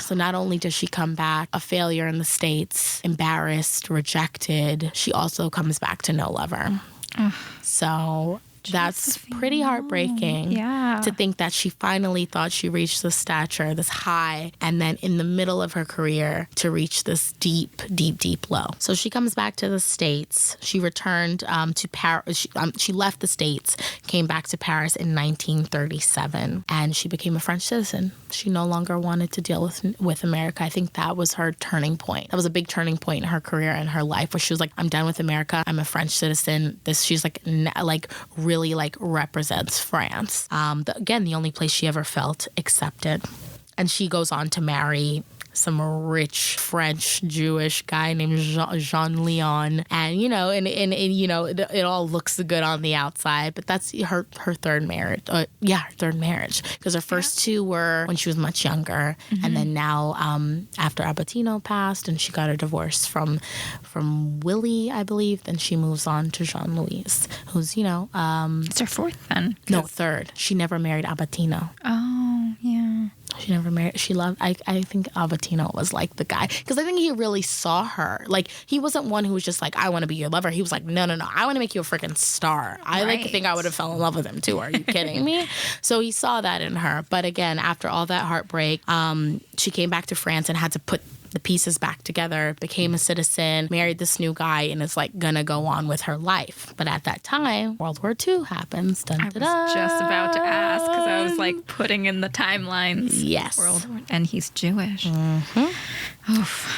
So not only did she come back a failure in the States, embarrassed, rejected, she also comes back to no lover. So That's pretty heartbreaking. Yeah. To think that she finally thought she reached this stature, this high, and then in the middle of her career to reach this deep, deep, deep low. So she comes back to the States. She returned to Paris. She left the States, came back to Paris in 1937, and she became a French citizen. She no longer wanted to deal with America. I think that was her turning point. That was a big turning point in her career and her life, where she was like, I'm done with America. I'm a French citizen. She's like really like represents France. Again, the only place she ever felt accepted. And she goes on to marry some rich French Jewish guy named Jean Leon, and it all looks good on the outside, but that's her third marriage. Her third marriage, because her first two were when she was much younger, and then now after Albertino passed and she got a divorce from Willie, I believe, then she moves on to Jean Louise, who's it's her fourth then. No, third. She never married Albertino. Oh yeah. She never married. She loved. I think Albertino was like the guy, because I think he really saw her. Like, he wasn't one who was just like, I want to be your lover. He was like, no, I want to make you a freaking star. I like to think I would have fell in love with him too. Are you kidding me? So he saw that in her. But again, after all that heartbreak, she came back to France and had to put the pieces back together, became a citizen, married this new guy, and is like gonna go on with her life. But at that time, World War II happens. Dun, I was just about to ask, because I was like putting in the timelines. Yes. And he's Jewish.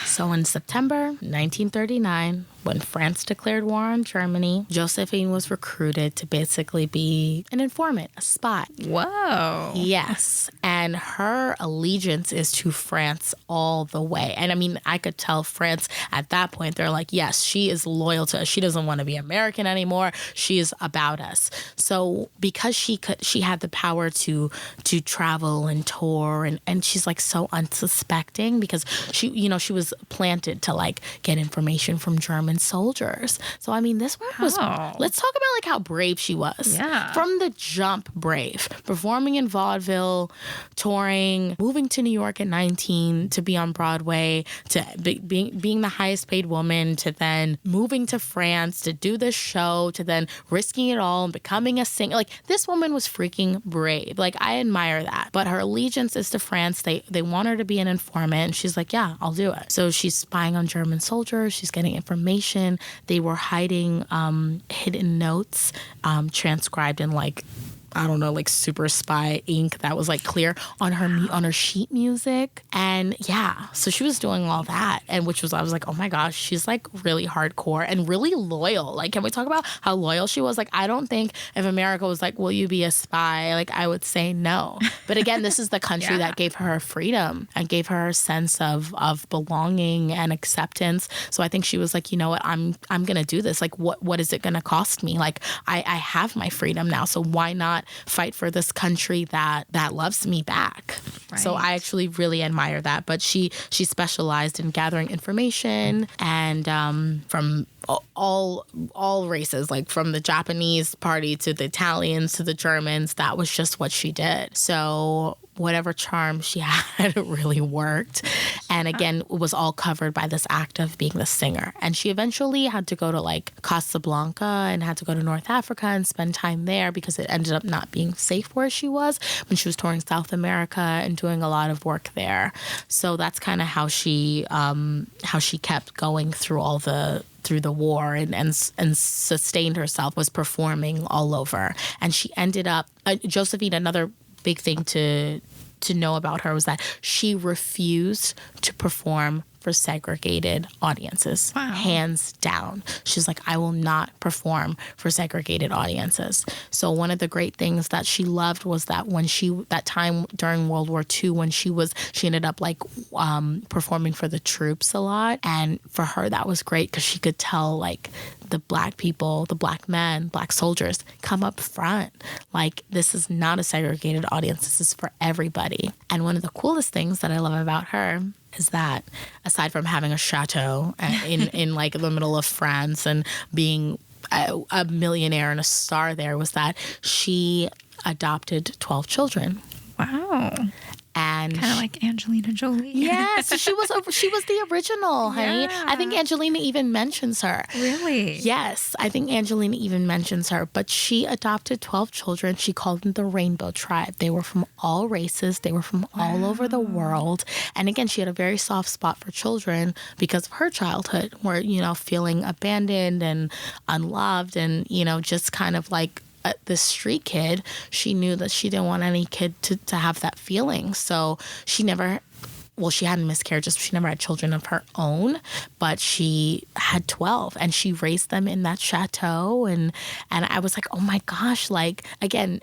So in September 1939, when France declared war on Germany, Josephine was recruited to basically be an informant, a spy. Whoa. Yes. And her allegiance is to France all the way. And I mean, I could tell France at that point, they're like, yes, she is loyal to us. She doesn't want to be American anymore. She is about us. So because she had the power to travel and tour, and she's like so unsuspecting, because she was planted to like get information from German soldiers. So I mean, this one was, let's talk about like how brave she was. Yeah. From the jump, brave. Performing in vaudeville, touring, moving to New York at 19 to be on Broadway, to being the highest paid woman, to then moving to France to do this show, to then risking it all and becoming a singer. Like, this woman was freaking brave. Like, I admire that. But her allegiance is to France. They want her to be an informant, and she's like, yeah, I'll do it. So she's spying on German soldiers. She's getting information. They were hiding hidden notes transcribed in like, I don't know, like super spy ink that was like clear on her sheet music. And yeah, so she was doing all that, and I was like, oh my gosh, she's like really hardcore and really loyal. Like, can we talk about how loyal she was? Like, I don't think if America was like, will you be a spy? Like, I would say no. But again, this is the country that gave her freedom and gave her a sense of belonging and acceptance. So I think she was like, you know what, I'm gonna do this. Like, what is it gonna cost me? Like, I have my freedom now, so why not fight for this country that loves me back? Right. So I actually really admire that. But she specialized in gathering information, and from all races, like from the Japanese party to the Italians to the Germans, that was just what she did. So whatever charm she had really worked. And again, it was all covered by this act of being the singer. And she eventually had to go to like Casablanca and had to go to North Africa and spend time there, because it ended up not being safe where she was when she was touring South America and doing a lot of work there. So that's kind of how she kept going through the war and sustained herself, was performing all over. And she ended up, Josephine, another big thing to know about her was that she refused to perform for segregated audiences. Wow. Hands down. She's like, I will not perform for segregated audiences. So one of the great things that she loved was that when that time during World War II, when she ended up like performing for the troops a lot. And for her, that was great, because she could tell like the Black people, the Black men, Black soldiers, come up front. Like, this is not a segregated audience. This is for everybody. And one of the coolest things that I love about her is that, aside from having a chateau in like the middle of France and being a millionaire and a star there, was that she adopted 12 children. Wow. And kind of like Angelina Jolie. yeah, so she was the original, honey. Yeah. I think Angelina even mentions her. Really? Yes, I think Angelina even mentions her. But she adopted 12 children. She called them the Rainbow Tribe. They were from all races. They were from all over the world. And again, she had a very soft spot for children because of her childhood, where, you know, feeling abandoned and unloved and, you know, just kind of like this street kid. She knew that she didn't want any kid to have that feeling. So she never... Well, she had miscarriages. She never had children of her own, but she had 12 and she raised them in that chateau. And I was like, oh my gosh, like, again,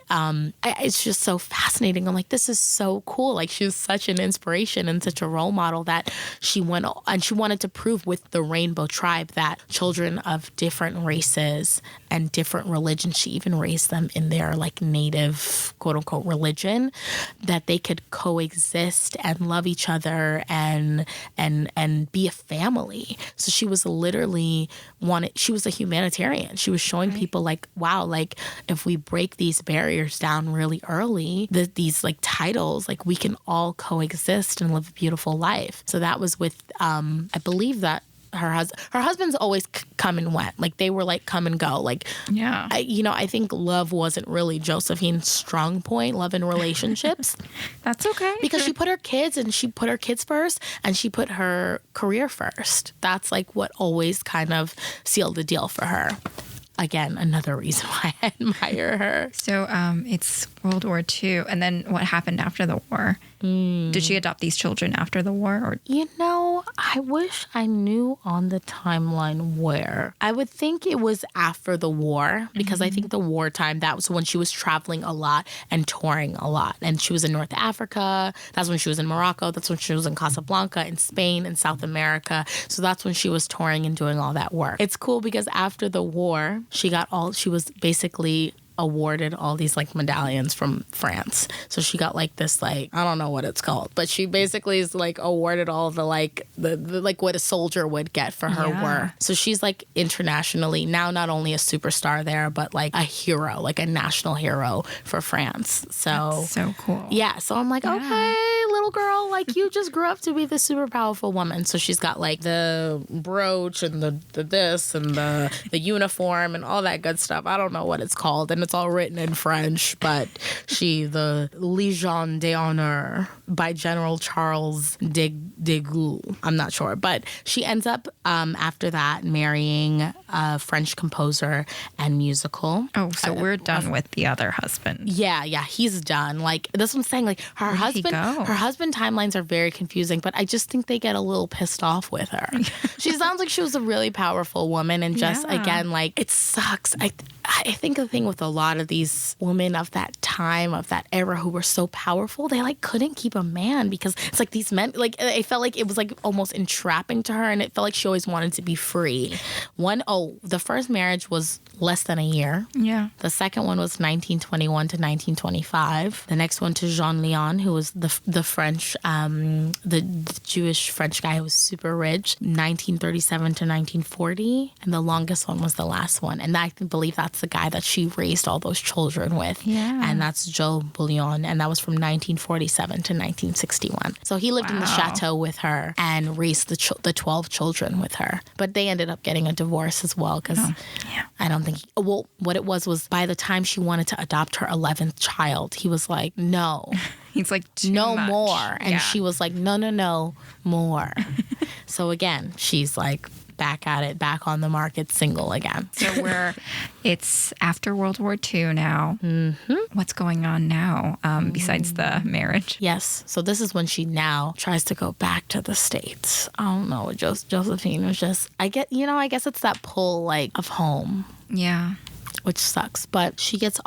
it's just so fascinating. I'm like, this is so cool. Like, she was such an inspiration and such a role model that she went and she wanted to prove with the Rainbow Tribe that children of different races and different religions, she even raised them in their like native, quote unquote, religion, that they could coexist and love each other and be a family. So she was literally she was a humanitarian. She was showing people like, wow, like if we break these barriers down really early, these like titles, like we can all coexist and live a beautiful life. So that was with, I believe that her husband's always come and went. Like they were like come and go. Like, yeah. I think love wasn't really Josephine's strong point, love in relationships. That's okay. Because she put her kids first and she put her career first. That's like what always kind of sealed the deal for her. Again, another reason why I admire her. So it's World War II. And then what happened after the war? Did she adopt these children after the war? Or? You know, I wish I knew on the timeline where. I would think it was after the war because I think the wartime, that was when she was traveling a lot and touring a lot. And she was in North Africa. That's when she was in Morocco. That's when she was in Casablanca, in Spain, in South America. So that's when she was touring and doing all that work. It's cool because after the war, she was basically awarded all these like medallions from France. So she got like this, like, I don't know what it's called, but she basically is like awarded all the like the like what a soldier would get for her work. So she's like internationally now not only a superstar there, but like a hero, like a national hero for France. So that's so cool. Yeah. So I'm like, okay, little girl, like you just grew up to be this super powerful woman. So she's got like the brooch and the this and the uniform and all that good stuff. I don't know what it's called. And it's all written in French, but the Légion d'honneur by General Charles de Gaulle. I'm not sure, but she ends up after that marrying a French composer and musical. Oh, so we're done with the other husband. Yeah, he's done. Like that's what I'm saying. Like her husband timelines are very confusing, but I just think they get a little pissed off with her. She sounds like she was a really powerful woman, and just again, like it sucks. I think the thing with a lot of these women of that time, of that era who were so powerful, they like couldn't keep a man because it's like these men, like it felt like it was like almost entrapping to her, and it felt like she always wanted to be free. The first marriage was less than a year. Yeah. The second one was 1921 to 1925. The next one to Jean Léon, who was the French, the Jewish French guy who was super rich, 1937 to 1940. And the longest one was the last one. And I believe that's the guy that she raised all those children with. Yeah. And that's Joe Bouillon. And that was from 1947 to 1961. So he lived in the chateau with her and raised the 12 children with her. But they ended up getting a divorce as well because I don't think, what it was by the time she wanted to adopt her 11th child, he was like, no. He's like, no much. more. And she was like, no, more. So again, she's like back at it, back on the market, single again. So it's after World War II now. Mm-hmm. What's going on now besides the marriage? Yes. So this is when she now tries to go back to the States. I don't know. Josephine was just, I guess it's that pull like of home. Yeah. Which sucks, but she gets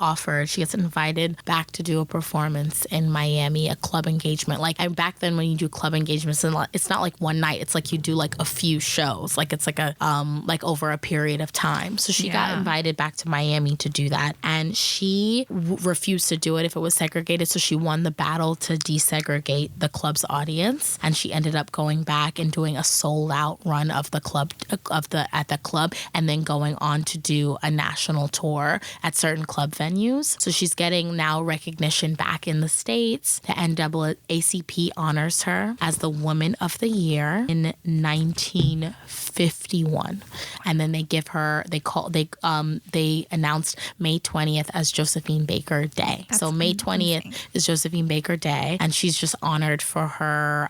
invited back to do a performance in Miami, a club engagement. Like back then when you do club engagements, it's not like one night, it's like you do like a few shows. Like it's like a like over a period of time. So she got invited back to Miami to do that, and she refused to do it if it was segregated. So she won the battle to desegregate the club's audience, and she ended up going back and doing a sold out run of the club at the club, and then going on to do a national tour tour at certain club venues. So she's getting now recognition back in the States. The NAACP honors her as the Woman of the Year in 1951. And then they give her, they announced May 20th as Josephine Baker Day. That's so May amazing. 20th is Josephine Baker Day, and she's just honored for her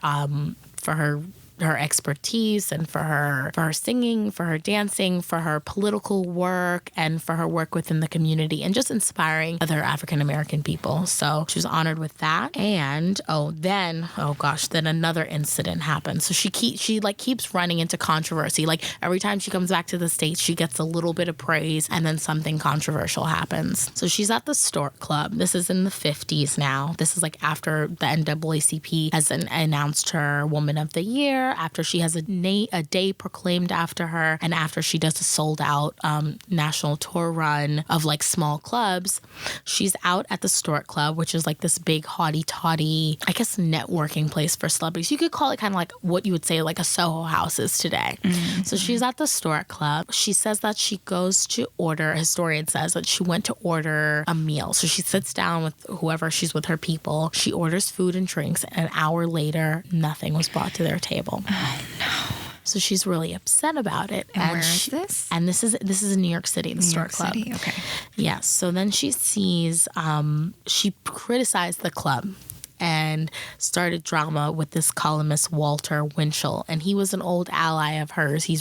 expertise and for her singing, for her dancing, for her political work, and for her work within the community and just inspiring other African American people. So she was honored with that. And then another incident happened. So she keeps running into controversy. Like every time she comes back to the States, she gets a little bit of praise and then something controversial happens. So she's at the Stork Club. This is in the 50s now. This is like after the NAACP has announced her Woman of the Year, after she has a day proclaimed after her, and after she does a sold out national tour run of like small clubs. She's out at the Stork Club, which is like this big haughty toddy, I guess, networking place for celebrities. You could call it kind of like what you would say like a Soho House is today. Mm-hmm. So she's at the Stork Club. She says that she goes to order, a historian says that she went to order a meal. So she sits down with whoever she's with, her people. She orders food and drinks. An hour later, nothing was brought to their table. Oh, no. So she's really upset about it. And where is this? And this is in New York City, the Stork Club. City? Okay. Yes. So then she sees, she criticized the club and started drama with this columnist, Walter Winchell. And he was an old ally of hers. He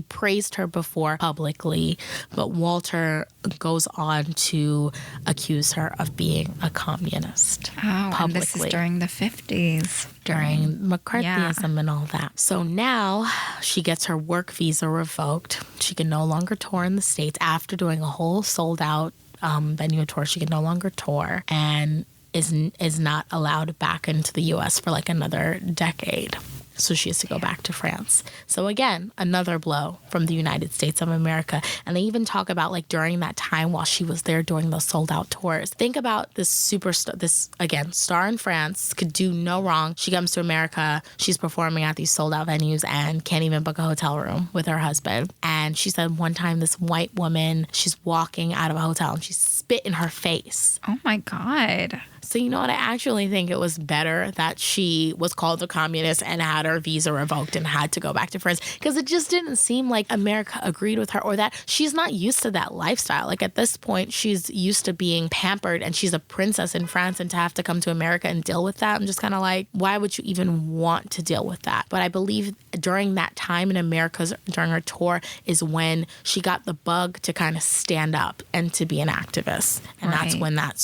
praised her before publicly, but Walter goes on to accuse her of being a communist publicly. And this is during the 50s. During McCarthyism and all that. So now she gets her work visa revoked. She can no longer tour in the States. After doing a whole sold out venue tour, she can no longer tour. And is not allowed back into the U.S. for like another decade. So she has to go back to France. So again, another blow from the United States of America. And they even talk about like during that time while she was there doing those sold out tours. Think about this superstar, star in France, could do no wrong. She comes to America. She's performing at these sold out venues and can't even book a hotel room with her husband. And she said one time this white woman, she's walking out of a hotel and she spit in her face. Oh my God. So you know what? I actually think it was better that she was called a communist and had her visa revoked and had to go back to France, because it just didn't seem like America agreed with her, or that she's not used to that lifestyle. Like at this point, she's used to being pampered and she's a princess in France, and to have to come to America and deal with that, I'm just kind of like, why would you even want to deal with that? But I believe during that time in America, during her tour, is when she got the bug to kind of stand up and to be an activist. And that's when that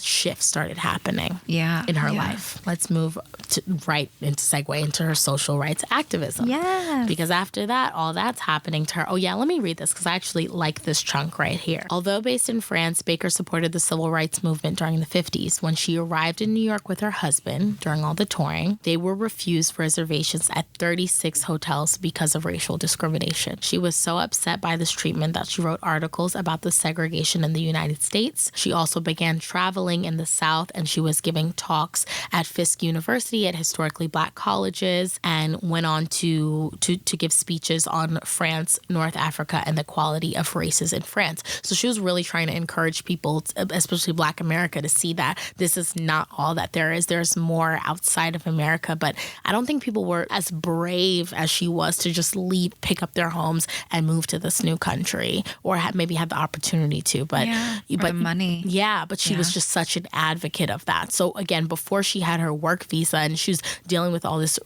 shift started happening in her life. Let's move segue into her social rights activism. Yeah. Because after that, all that's happening to her. Oh yeah, let me read this because I actually like this chunk right here. Although based in France, Baker supported the civil rights movement during the 50s. When she arrived in New York with her husband during all the touring, they were refused reservations at 36 hotels because of racial discrimination. She was so upset by this treatment that she wrote articles about the segregation in the United States. She also began traveling in the South, and she was giving talks at Fisk University at historically Black colleges, and went on to give speeches on France, North Africa, and the quality of races in France. So she was really trying to encourage people, especially Black America, to see that this is not all that there is. There's more outside of America, but I don't think people were as brave as she was to just leave, pick up their homes, and move to this new country, or maybe had the opportunity to. But the money. Yeah, but she was just such an advocate of that. So again, before she had her work visa and she was dealing with all this,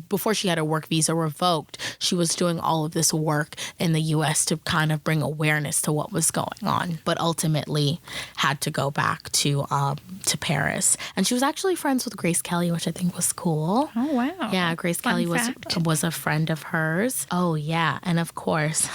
before she had her work visa revoked, she was doing all of this work in the U.S. to kind of bring awareness to what was going on, but ultimately had to go back to Paris. And she was actually friends with Grace Kelly, which I think was cool. Oh, wow. Yeah, Grace Kelly was a friend of hers. Oh, yeah. And of course,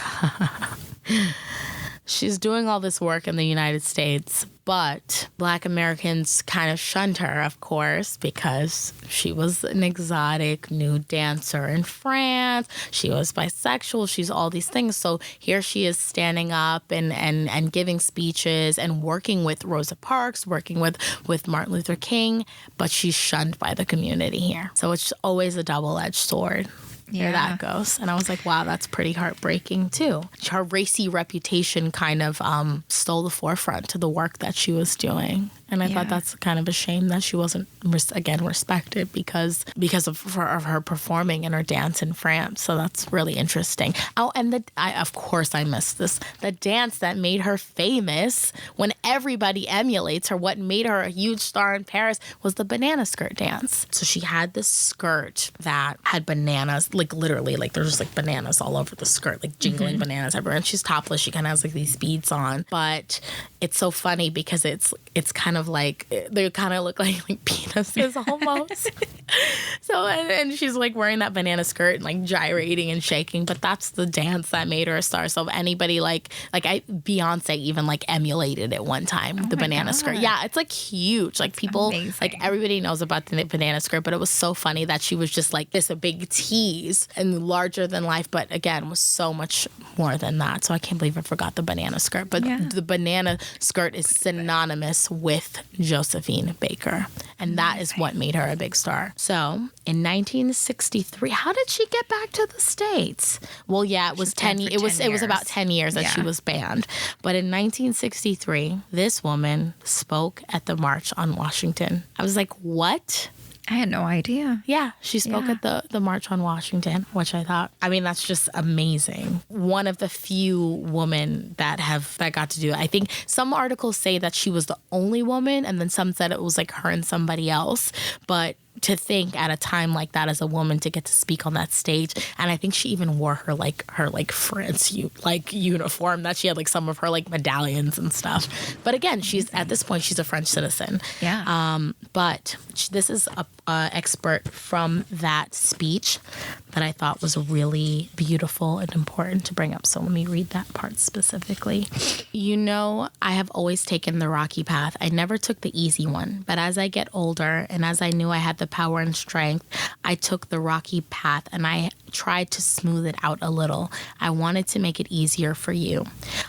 she's doing all this work in the United States, but Black Americans kind of shunned her, of course, because she was an exotic new dancer in France. She was bisexual. She's all these things. So here she is standing up and giving speeches and working with Rosa Parks, working with Martin Luther King, but she's shunned by the community here. So it's always a double-edged sword. There that goes. And I was like, wow, that's pretty heartbreaking too. Her racy reputation kind of stole the forefront to the work that she was doing. And I thought that's kind of a shame that she wasn't, again, respected because of her performing in her dance in France. So that's really interesting. Oh, and of course I missed this. The dance that made her famous when everybody emulates her, what made her a huge star in Paris was the banana skirt dance. So she had this skirt that had bananas, like literally, like there's just like bananas all over the skirt, like jingling bananas everywhere. And she's topless. She kind of has like these beads on. But it's so funny because it's kind of like, they kind of look like penises almost. So, and she's like wearing that banana skirt and like gyrating and shaking, but that's the dance that made her a star. So if anybody Beyonce even like emulated it one time, the banana skirt. Yeah, it's like huge. Like people, like everybody knows about the banana skirt, but it was so funny that she was just like this, a big tease and larger than life, but again, was so much more than that. So I can't believe I forgot the banana skirt, but the banana skirt is synonymous with Josephine Baker. And that is what made her a big star. So in 1963, how did she get back to the States? Well, yeah, it was 10 years. It was about 10 years that she was banned. But in 1963, this woman spoke at the March on Washington. I was like, what? I had no idea. Yeah, she spoke at the March on Washington, which I thought, I mean, that's just amazing. One of the few women that got to do it. I think some articles say that she was the only woman, and then some said it was like her and somebody else. But to think at a time like that as a woman to get to speak on that stage, and I think she even wore her France uniform, that she had like some of her like medallions and stuff. But again, at this point she's a French citizen. Yeah. But this is a expert from that speech that I thought was really beautiful and important to bring up. So let me read that part specifically. You know, I have always taken the rocky path. I never took the easy one. But as I get older and as I knew I had the power and strength, I took the rocky path and I tried to smooth it out a little. I wanted to make it easier for you.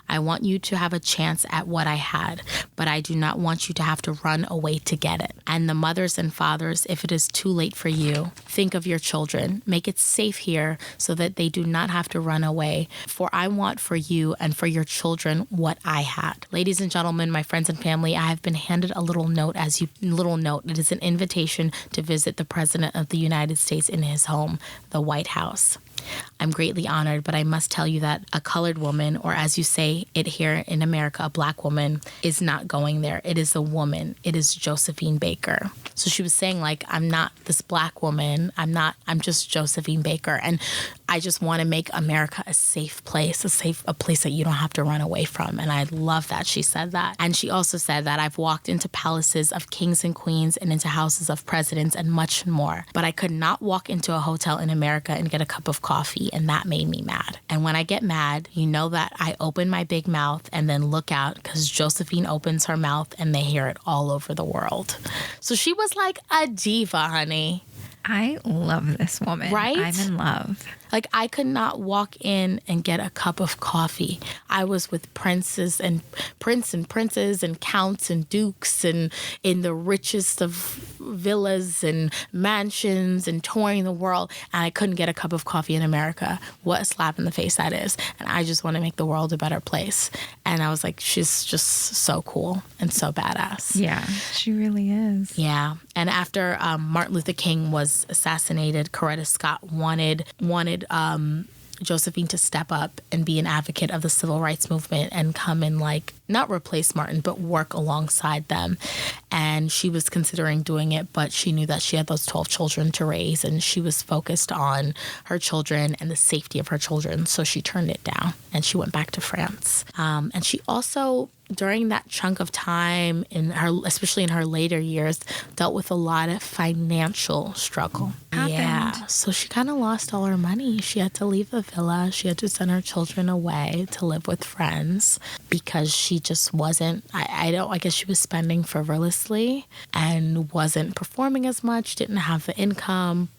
I want you to have a chance at what I had, but I do not want you to have to run away to get it. And the mothers and fathers, if it is too late for you, think of your children. Make it safe here so that they do not have to run away. For I want for you and for your children what I had. Ladies and gentlemen, my friends and family, I have been handed a little note. It is an invitation to visit the President of the United States in his home, the White House. I'm greatly honored, but I must tell you that a colored woman, or as you say it here in America, a black woman, is not going there. It is a woman. It is Josephine Baker. So she was saying, like, I'm not this black woman. I'm just Josephine Baker. And I just want to make America a safe place, a place that you don't have to run away from. And I love that she said that. And she also said that I've walked into palaces of kings and queens and into houses of presidents and much more. But I could not walk into a hotel in America and get a cup of coffee, and that made me mad. And when I get mad, you know that I open my big mouth and then look out, because Josephine opens her mouth and they hear it all over the world. So she was like a diva, honey. I love this woman. Right? I'm in love. Like, I could not walk in and get a cup of coffee. I was with princes and princes and counts and dukes and in the richest of villas and mansions and touring the world, and I couldn't get a cup of coffee in America. What a slap in the face that is. And I just want to make the world a better place. And I was like, she's just so cool and so badass. Yeah, she really is. Yeah. And after Martin Luther King was assassinated, Coretta Scott wanted Josephine to step up and be an advocate of the civil rights movement and come and, like, not replace Martin, but work alongside them. And she was considering doing it, but she knew that she had those 12 children to raise, and she was focused on her children and the safety of her children. So she turned it down and she went back to France. And she also, during that chunk of time, especially in her later years, dealt with a lot of financial struggle. Yeah. So she kind of lost all her money. She had to leave the villa. She had to send her children away to live with friends because she just wasn't, I guess she was spending frivolously and wasn't performing as much, didn't have the income.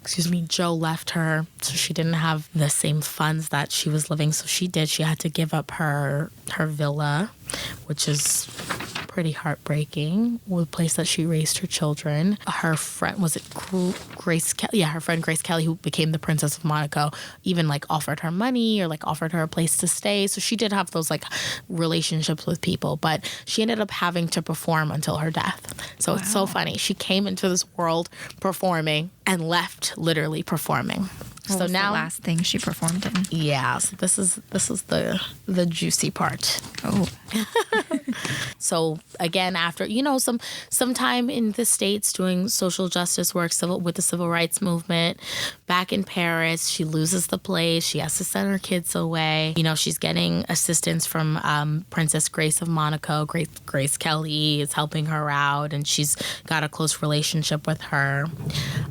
Joe left her, so she didn't have the same funds that she was living. So she had to give up her villa, which is pretty heartbreaking. The place that she raised her children. Her friend, was it Grace Kelly? Yeah, her friend Grace Kelly, who became the Princess of Monaco, even like offered her money or like offered her a place to stay. So she did have those like relationships with people, but she ended up having to perform until her death. So It's so funny. She came into this world performing and left literally performing. What was now the last thing she performed in? Yeah, so this is the juicy part. Oh. So again, after some time in the States doing social justice work with the civil rights movement, back in Paris, she loses the place. She has to send her kids away. She's getting assistance from Princess Grace of Monaco. Grace Kelly is helping her out, and she's got a close relationship with her.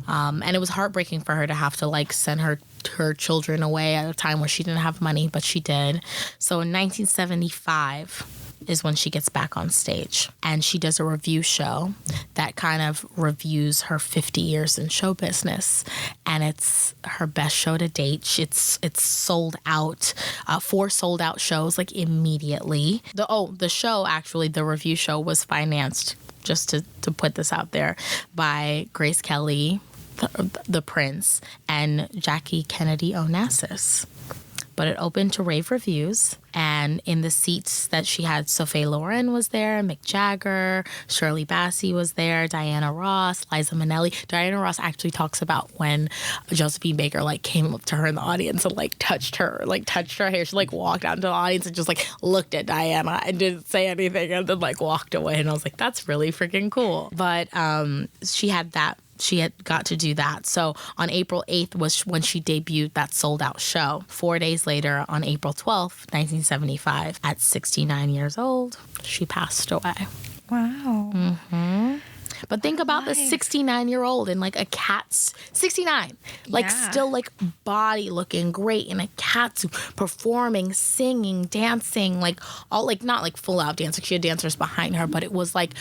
And it was heartbreaking for her to have to like send her children away at a time where she didn't have money, but she did. So in 1975 is when she gets back on stage, and she does a review show that kind of reviews her 50 years in show business, and it's her best show to date. It's sold out, 4 sold out shows like immediately. The show, actually, the review show was financed, just to put this out there, by Grace Kelly, the Prince, and Jackie Kennedy Onassis. But it opened to rave reviews, and in the seats that she had, Sophie Loren was there, Mick Jagger, Shirley Bassey was there, Diana Ross, Liza Minnelli. Diana Ross actually talks about when Josephine Baker like came up to her in the audience and like touched her hair. She like walked out into the audience and just like looked at Diana and didn't say anything, and then like walked away. And I was like, that's really freaking cool. But she had got to do that. So on April 8th was when she debuted that sold out show. 4 days later, on April 12th, 1975, at 69 years old, she passed away. Wow. Mm-hmm. But think about the 69-year-old in like a cat's 69, like still like body looking great in a cat suit, performing, singing, dancing, like all like not like full out dancing. She had dancers behind her, but it was like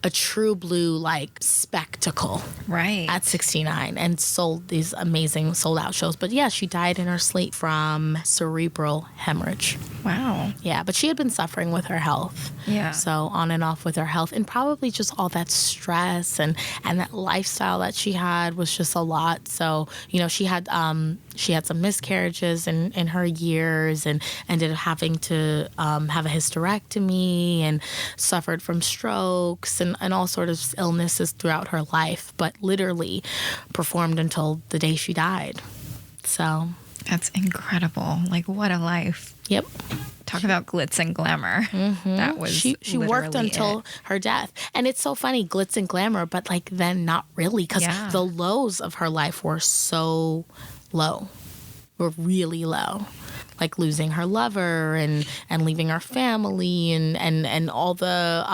a true blue like spectacle. Right. At 69, and sold these amazing sold out shows. But yeah, she died in her sleep from cerebral hemorrhage. Wow. Yeah, but she had been suffering with her health. Yeah. So on and off with her health, and probably just all that stress and that lifestyle that she had was just a lot. So, she had some miscarriages in her years, and ended up having to have a hysterectomy, and suffered from strokes and all sorts of illnesses throughout her life, but literally performed until the day she died. So that's incredible. Like, what a life. Yep. Talk about glitz and glamour. Mm-hmm. That was she worked until her death. And it's so funny, glitz and glamour, but like then not really, because the lows of her life were so low, were really low. Like losing her lover and leaving her family and all the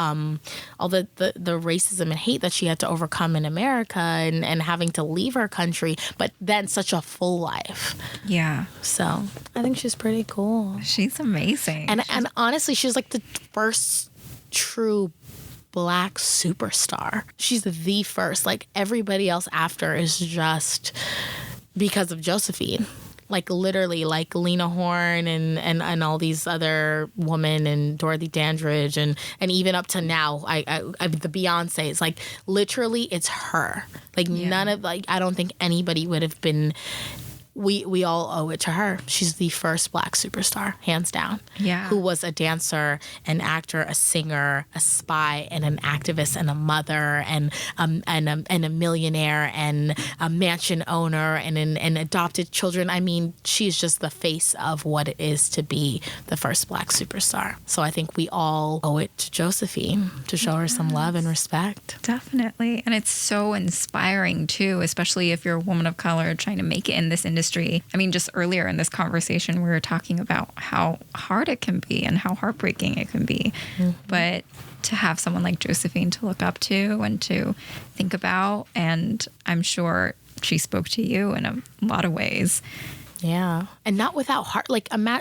racism and hate that she had to overcome in America and having to leave her country, but then such a full life. Yeah. So I think she's pretty cool. She's amazing. And honestly, she's like the first true Black superstar. She's the first. Like everybody else after is just because of Josephine. Like literally, like Lena Horne and all these other women, and Dorothy Dandridge and even up to now, I the Beyonce's, like literally it's her. Like none of, like, I don't think anybody would have been. We all owe it to her. She's the first Black superstar, hands down. Yeah. Who was a dancer, an actor, a singer, a spy, and an activist, and a mother, and a millionaire, and a mansion owner, and adopted children. I mean, she's just the face of what it is to be the first Black superstar. So I think we all owe it to Josephine to show her some love and respect. Definitely. And it's so inspiring too, especially if you're a woman of color trying to make it in this industry. I mean, just earlier in this conversation, we were talking about how hard it can be and how heartbreaking it can be. Mm-hmm. But to have someone like Josephine to look up to and to think about, and I'm sure she spoke to you in a lot of ways. Yeah. And not without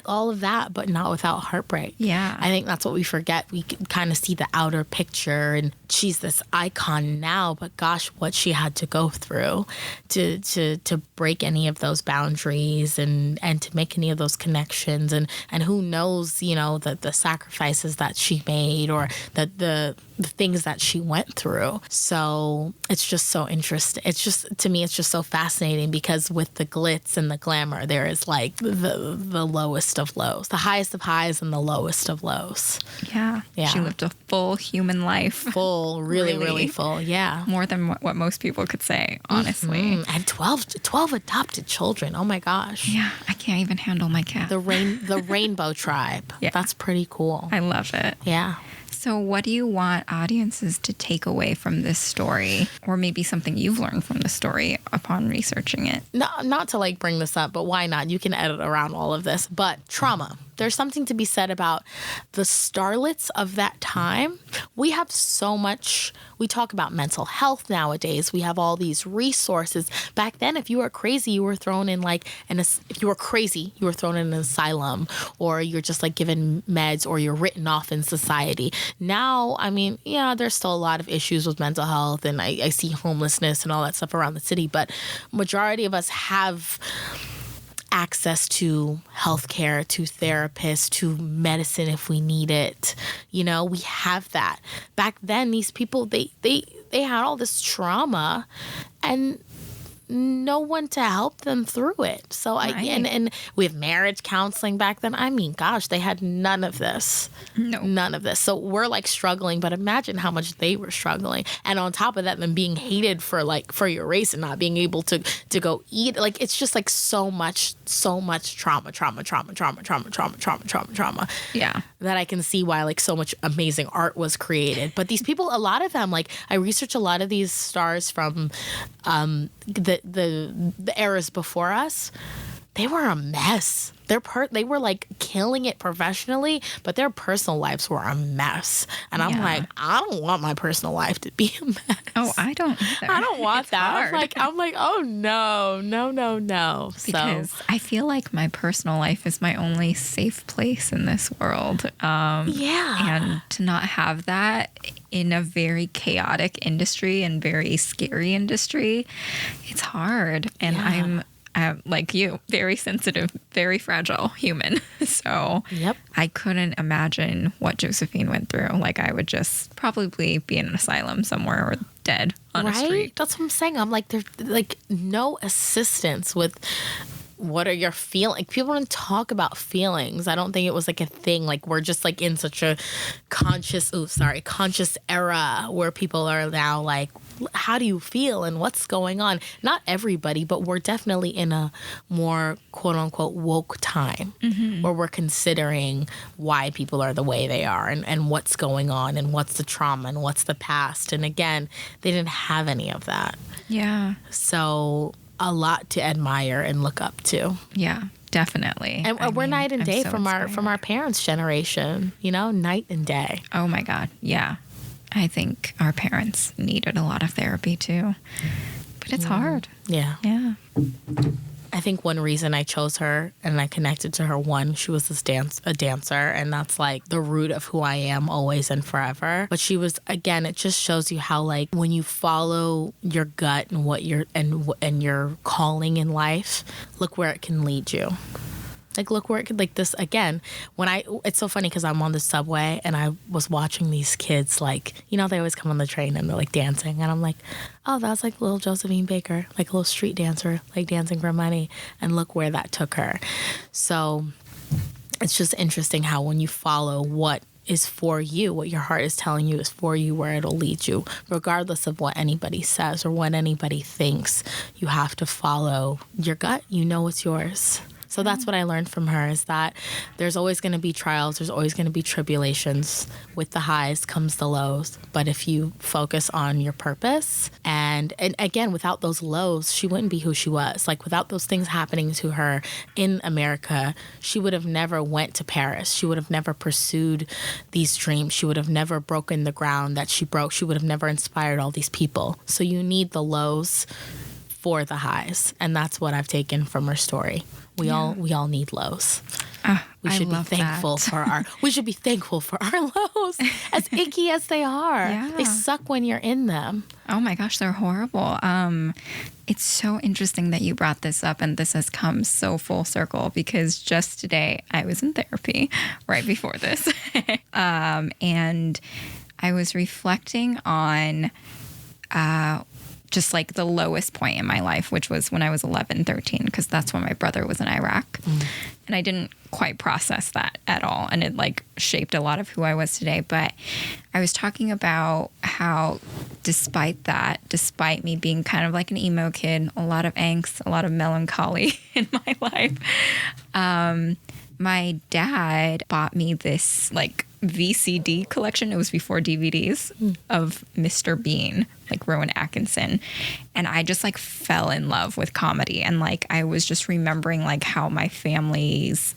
all of that, but not without heartbreak. Yeah. I think that's what we forget. We kind of see the outer picture, and she's this icon now, but gosh, what she had to go through to break any of those boundaries and to make any of those connections, and who knows, the sacrifices that she made, or the things that she went through. So it's just so interesting. To me, it's just so fascinating, because with the glitz and the glamour, there is like the lowest of lows, the highest of highs and the lowest of lows. Yeah. She lived a full human life. Full, really full. Yeah. More than what most people could say, honestly. Mm-hmm. And 12 adopted children. Oh my gosh. Yeah. I can't even handle my cat. The rainbow tribe. Yeah. That's pretty cool. I love it. Yeah. So what do you want audiences to take away from this story, or maybe something you've learned from the story upon researching it? Not to bring this up, but why not? You can edit around all of this. But trauma. There's something to be said about the starlets of that time. We have so much. We talk about mental health nowadays. We have all these resources. Back then, if you were crazy, you were thrown in if you were crazy, you were thrown in an asylum, or you're just given meds, or you're written off in society. Now, I mean, yeah, there's still a lot of issues with mental health, and I see homelessness and all that stuff around the city, but majority of us have access to healthcare, to therapists, to medicine if we need it. We have that. Back then, these people, they had all this trauma, and no one to help them through it. So and we have marriage counseling back then. I mean, gosh, they had none of this. No. None of this. So we're struggling, but imagine how much they were struggling. And on top of that, them being hated for your race and not being able to go eat. It's just so much trauma. Yeah. That I can see why so much amazing art was created. But these people, a lot of them, I research a lot of these stars from the eras before us. They were a mess. They were killing it professionally, but their personal lives were a mess. And I'm I don't want my personal life to be a mess. Oh, I don't either. I don't want it's that. Hard. I'm like, oh no. Because I feel like my personal life is my only safe place in this world. And to not have that in a very chaotic industry and very scary industry, it's hard. And I'm like you, very sensitive, very fragile human. So yep. I couldn't imagine what Josephine went through. I would just probably be in an asylum somewhere or dead on a street. That's what I'm saying. I'm there's no assistance with what are your feelings. People don't talk about feelings. I don't think it was a thing. We're just in such a conscious era where people are now how do you feel and what's going on? Not everybody, but we're definitely in a more quote unquote woke time where we're considering why people are the way they are and what's going on and what's the trauma and what's the past. And again, they didn't have any of that. Yeah. So a lot to admire and look up to. Yeah, definitely. And we're night and day from our parents' generation, night and day. Oh my God. Yeah. I think our parents needed a lot of therapy too. But it's hard. Yeah. Yeah. I think one reason I chose her and I connected to her, one, she was a dancer, and that's the root of who I am always and forever. But she was, again, it just shows you how when you follow your gut and what and your calling in life, look where it can lead you. Look where it could, this, again, it's so funny because I'm on the subway and I was watching these kids, they always come on the train and they're dancing. And I'm oh, that's little Josephine Baker, a little street dancer, dancing for money. And look where that took her. So it's just interesting how when you follow what is for you, what your heart is telling you is for you, where it'll lead you, regardless of what anybody says or what anybody thinks, you have to follow your gut. It's yours. So that's what I learned from her, is that there's always going to be trials. There's always going to be tribulations. With the highs comes the lows. But if you focus on your purpose, and again, without those lows, she wouldn't be who she was. Without those things happening to her in America, she would have never went to Paris. She would have never pursued these dreams. She would have never broken the ground that she broke. She would have never inspired all these people. So you need the lows for the highs. And that's what I've taken from her story. We all need lows. We I should be love thankful that. for our. We should be thankful for our lows, as icky as they are. Yeah. They suck when you're in them. Oh my gosh, they're horrible. It's so interesting that you brought this up, and this has come so full circle because just today I was in therapy right before this. And I was reflecting on just like the lowest point in my life, which was when I was 11, 13, because that's when my brother was in Iraq. And I didn't quite process that at all. And it like shaped a lot of who I was today. But I was talking about how despite that, despite me being kind of like an emo kid, a lot of angst, a lot of melancholy in my life, my dad bought me this like VCD collection. It was before DVDs of Mr. Bean, like Rowan Atkinson. And I just like fell in love with comedy. And like, I was just remembering like how my family's,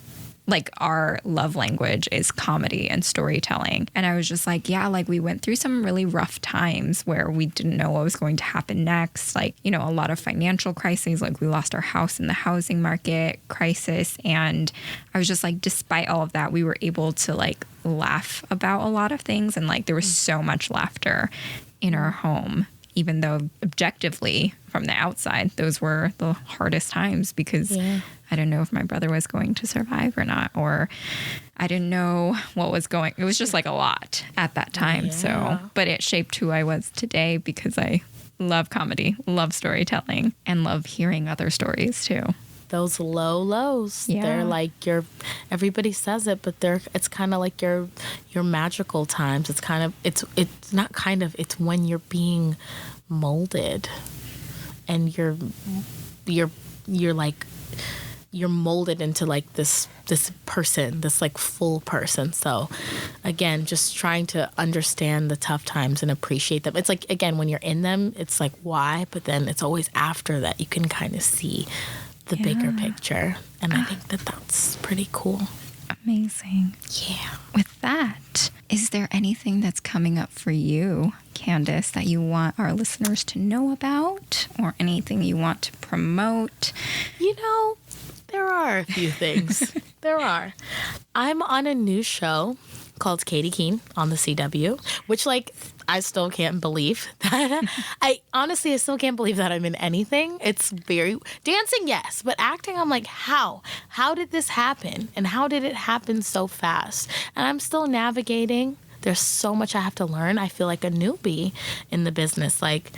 like our love language is comedy and storytelling. And I was just like, yeah, like we went through some really rough times where we didn't know what was going to happen next. Like, you know, a lot of financial crises, like we lost our house in the housing market crisis. And I was just like, despite all of that, we were able to like laugh about a lot of things. And like, there was so much laughter in our home, even though objectively from the outside, those were the hardest times because I didn't know if my brother was going to survive or not, or I didn't know what was going. It was just like a lot at that time. So, but it shaped who I was today because I love comedy, love storytelling, and love hearing other stories too. Those low lows, they're like everybody says it, but it's kind of like your magical times. It's kind of, it's not kind of, it's when you're being molded and you're like, you're molded into like this person, this like full person. So again, just trying to understand the tough times and appreciate them. It's like, again, when you're in them, it's like, why? But then it's always after that you can kind of see the bigger picture. And I think that that's pretty cool. Amazing. Yeah. With that, is there anything that's coming up for you, Candace, that you want our listeners to know about, or anything you want to promote? You know, there are a few things. There are. I'm on a new show called Katie Keene on the CW, which like I still can't believe that. I still can't believe that I'm in anything. It's very dancing, yes, but acting, I'm like, how did this happen? And how did it happen so fast? And I'm still navigating. There's so much I have to learn. I feel like a newbie in the business. Like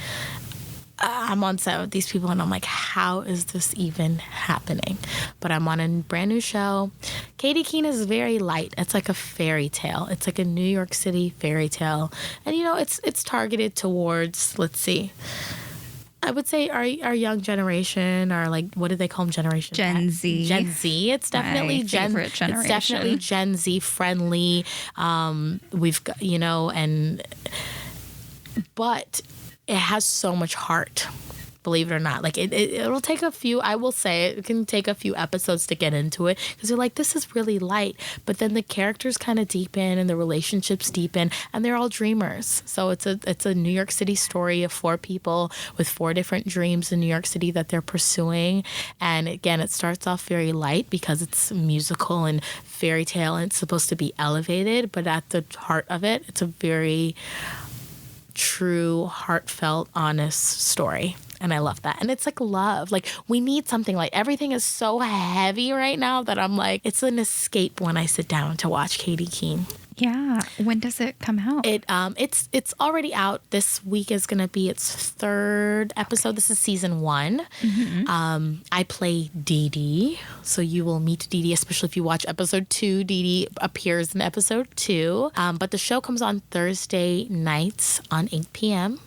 I'm on set with these people and I'm like, how is this even happening? But I'm on a brand new show. Katie Keene is very light. It's like a fairy tale. It's like a New York City fairy tale. And, you know, it's targeted towards, let's see, I would say our young generation, or like, what do they call them? Gen Z. Gen Z. It's definitely It's definitely Gen Z friendly. We've got, you know, but it has so much heart, believe it or not. Like it'll take I will say it can take a few episodes to get into it because you're like, this is really light. But then the characters kind of deepen and the relationships deepen, and they're all dreamers. So it's a New York City story of 4 people with 4 different dreams in New York City that they're pursuing. And again, it starts off very light because it's musical and fairy tale and it's supposed to be elevated. But at the heart of it, it's a very true, heartfelt, honest story. And I love that. And it's like love. Like we need something like everything is so heavy right now that I'm like, it's an escape when I sit down to watch Katie Keene. Yeah. When does it come out? It's already out. This week is going to be its 3rd episode. This is season 1. Mm-hmm. I play Dee Dee. So you will meet Dee Dee, especially if you watch episode 2. Dee Dee appears in episode 2. But the show comes on Thursday nights on 8 p.m.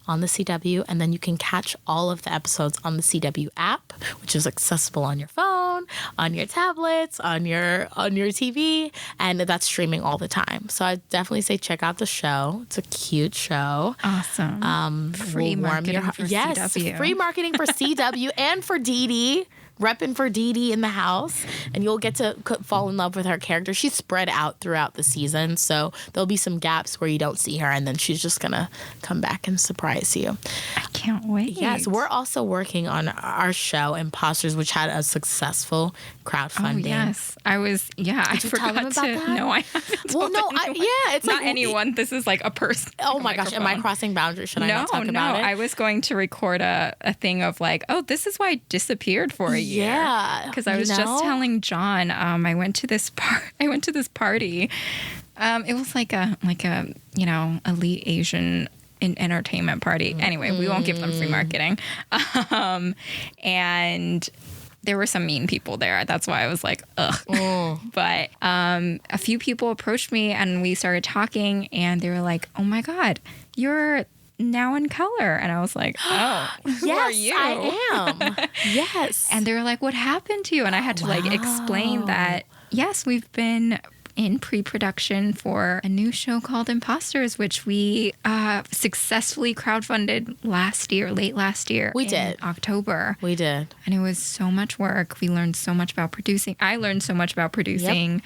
on the CW, and then you can catch all of the episodes on the CW app, which is accessible on your phone, on your tablets, on your TV, and that's streaming all the time. So I definitely say check out the show. It's a cute show. Awesome. Free marketing for CW. Free marketing for CW and for Dee Dee. Repping for Dee Dee in the house, and you'll get to fall in love with her character. She's spread out throughout the season, so there'll be some gaps where you don't see her, and then she's just gonna come back and surprise you. can't wait. Yes, we're also working on our show, Imposters, which had a successful crowdfunding. Oh, yes. I Did you tell them about that? No, I haven't Well, told no, anyone. it's not like anyone. This is like a person. Oh my gosh, am I crossing boundaries? Should I not talk about it? I was going to record a thing of like, oh, this is why I disappeared for a year. Yeah, because I was just telling John, I went to this party. It was like a elite Asian entertainment party. Anyway, we won't give them free marketing. And there were some mean people there. That's why I was like, ugh. But a few people approached me and we started talking and they were like, oh my God, you're now in color. And I was like, oh, who are you? I am. Yes. And they were like, what happened to you? And I had to like explain that, yes, we've been in pre-production for a new show called Imposters, which we successfully crowdfunded late last year. We in did. October. We did. And it was so much work. We learned so much about producing. I learned so much about producing. Yep.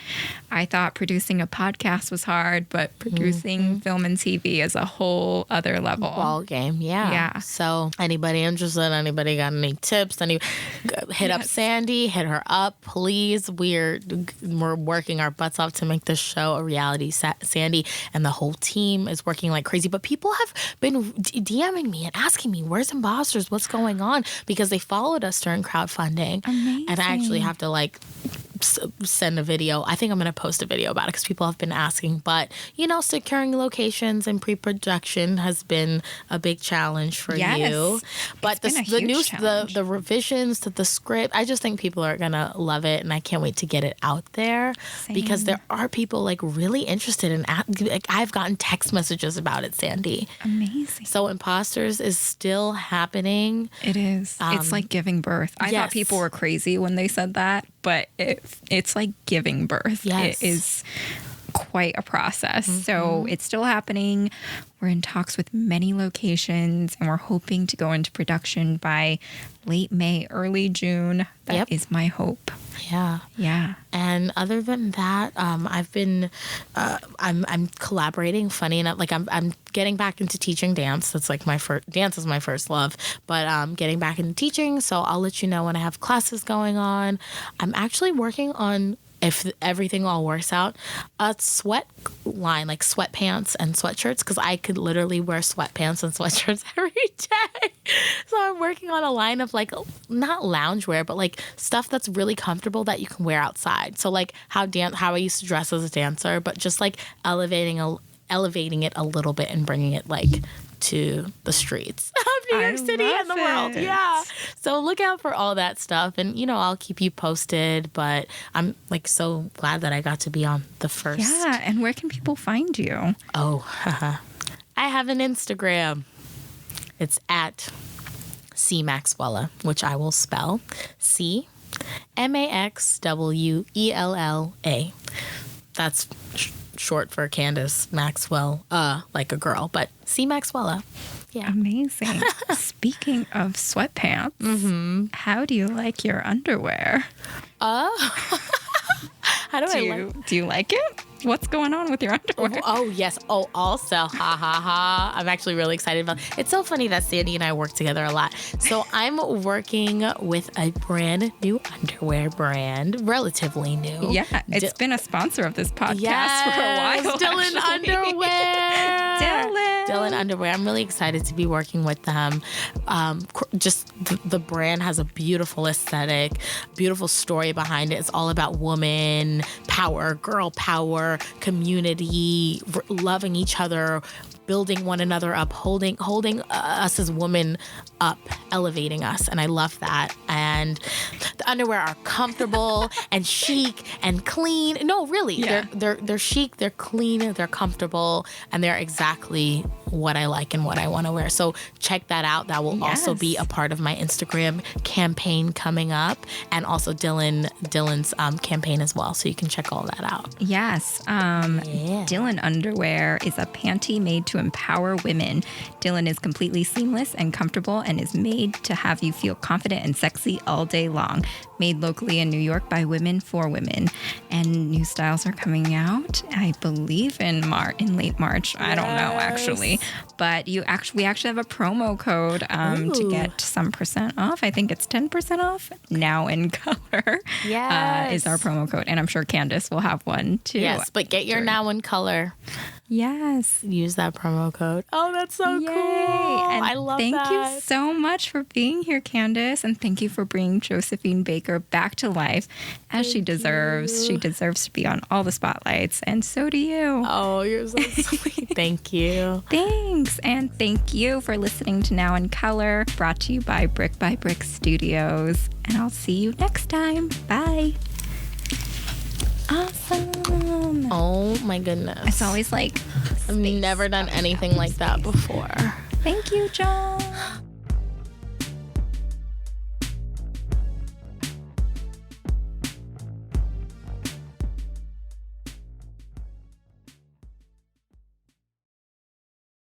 I thought producing a podcast was hard, but producing film and TV is a whole other level. Ball game, yeah. So anybody interested, anybody got any tips, hit up Sandy, hit her up, please. We're working our butts off to make this show a reality. Sandy and the whole team is working like crazy, but people have been DMing me and asking me, where's Imposters? What's going on? Because they followed us during crowdfunding. Amazing. And I actually have to like send a video. I think I'm going to post a video about it because people have been asking. But, securing locations and pre-production has been a big challenge for you. But the revisions to the script, I just think people are going to love it. And I can't wait to get it out there. Same. Because there are people like really interested in it. I've gotten text messages about it, Sandy. Amazing. So Imposters is still happening. It is. It's like giving birth. I thought people were crazy when they said that, but it's like giving birth. Yes. It is quite a process. So it's still happening. We're in talks with many locations and we're hoping to go into production by late May, early June. That is my hope. Yeah. And other than that, I've been, I'm collaborating. Funny enough, like I'm getting back into teaching dance. That's like dance is my first love, but getting back into teaching. So I'll let you know when I have classes going on. I'm actually working on, if everything all works out, a sweat line, like sweatpants and sweatshirts, because I could literally wear sweatpants and sweatshirts every day. So I'm working on a line of like, not loungewear, but like stuff that's really comfortable that you can wear outside. So like how I used to dress as a dancer, but just like elevating it a little bit and bringing it like to the streets of New York City and the world. Yeah. So look out for all that stuff. And, I'll keep you posted. But I'm like so glad that I got to be on the first. Yeah. And where can people find you? Oh, I have an Instagram. It's at C Maxwella, which I will spell CMAXWELLA. That's short for Candace Maxwell, like a girl, but C Maxwella. Yeah. Amazing. Speaking of sweatpants, how do you like your underwear? How do you like it? What's going on with your underwear? Oh, yes. Oh, also, I'm actually really excited about it. It's so funny that Sandy and I work together a lot. So I'm working with a brand new underwear brand, relatively new. Yeah, it's been a sponsor of this podcast for a while. Dylan Underwear. Dylan Underwear. I'm really excited to be working with them. Just the brand has a beautiful aesthetic, beautiful story behind it. It's all about woman power, girl power, community, loving each other, building one another up, holding us as women up, elevating us. And I love that. And the underwear are comfortable and chic and clean. No, really. Yeah. They're chic, they're clean, they're comfortable, and they're exactly what I like and what I want to wear. So check that out. That will also be a part of my Instagram campaign coming up, and also Dylan's campaign as well. So you can check all that out. Yes. Dylan Underwear is a panty made to empower women. Dylan is completely seamless and comfortable and is made to have you feel confident and sexy all day long. Made locally in New York by women for women. And New new styles are coming out, I believe in late March. I don't know actually, but we actually have a promo code to get some % off. I think it's 10% off. Now in Color is our promo code, and I'm sure Candace will have one too. Yes, but get your Now in Color. Yes. Use that promo code. Oh, that's so Yay. cool. And I love thank that. you so much for being here, Candace, and thank you for bringing Josephine Baker back to life as she deserves. She deserves to be on all the spotlights, and so do you. Oh, you're so sweet. Thank you. Thanks, and thank you for listening to Now in Color, brought to you by Brick Studios, and I'll see you next time. Bye. Awesome. Oh my goodness. It's always like I've never done anything like that before. Thank you, John.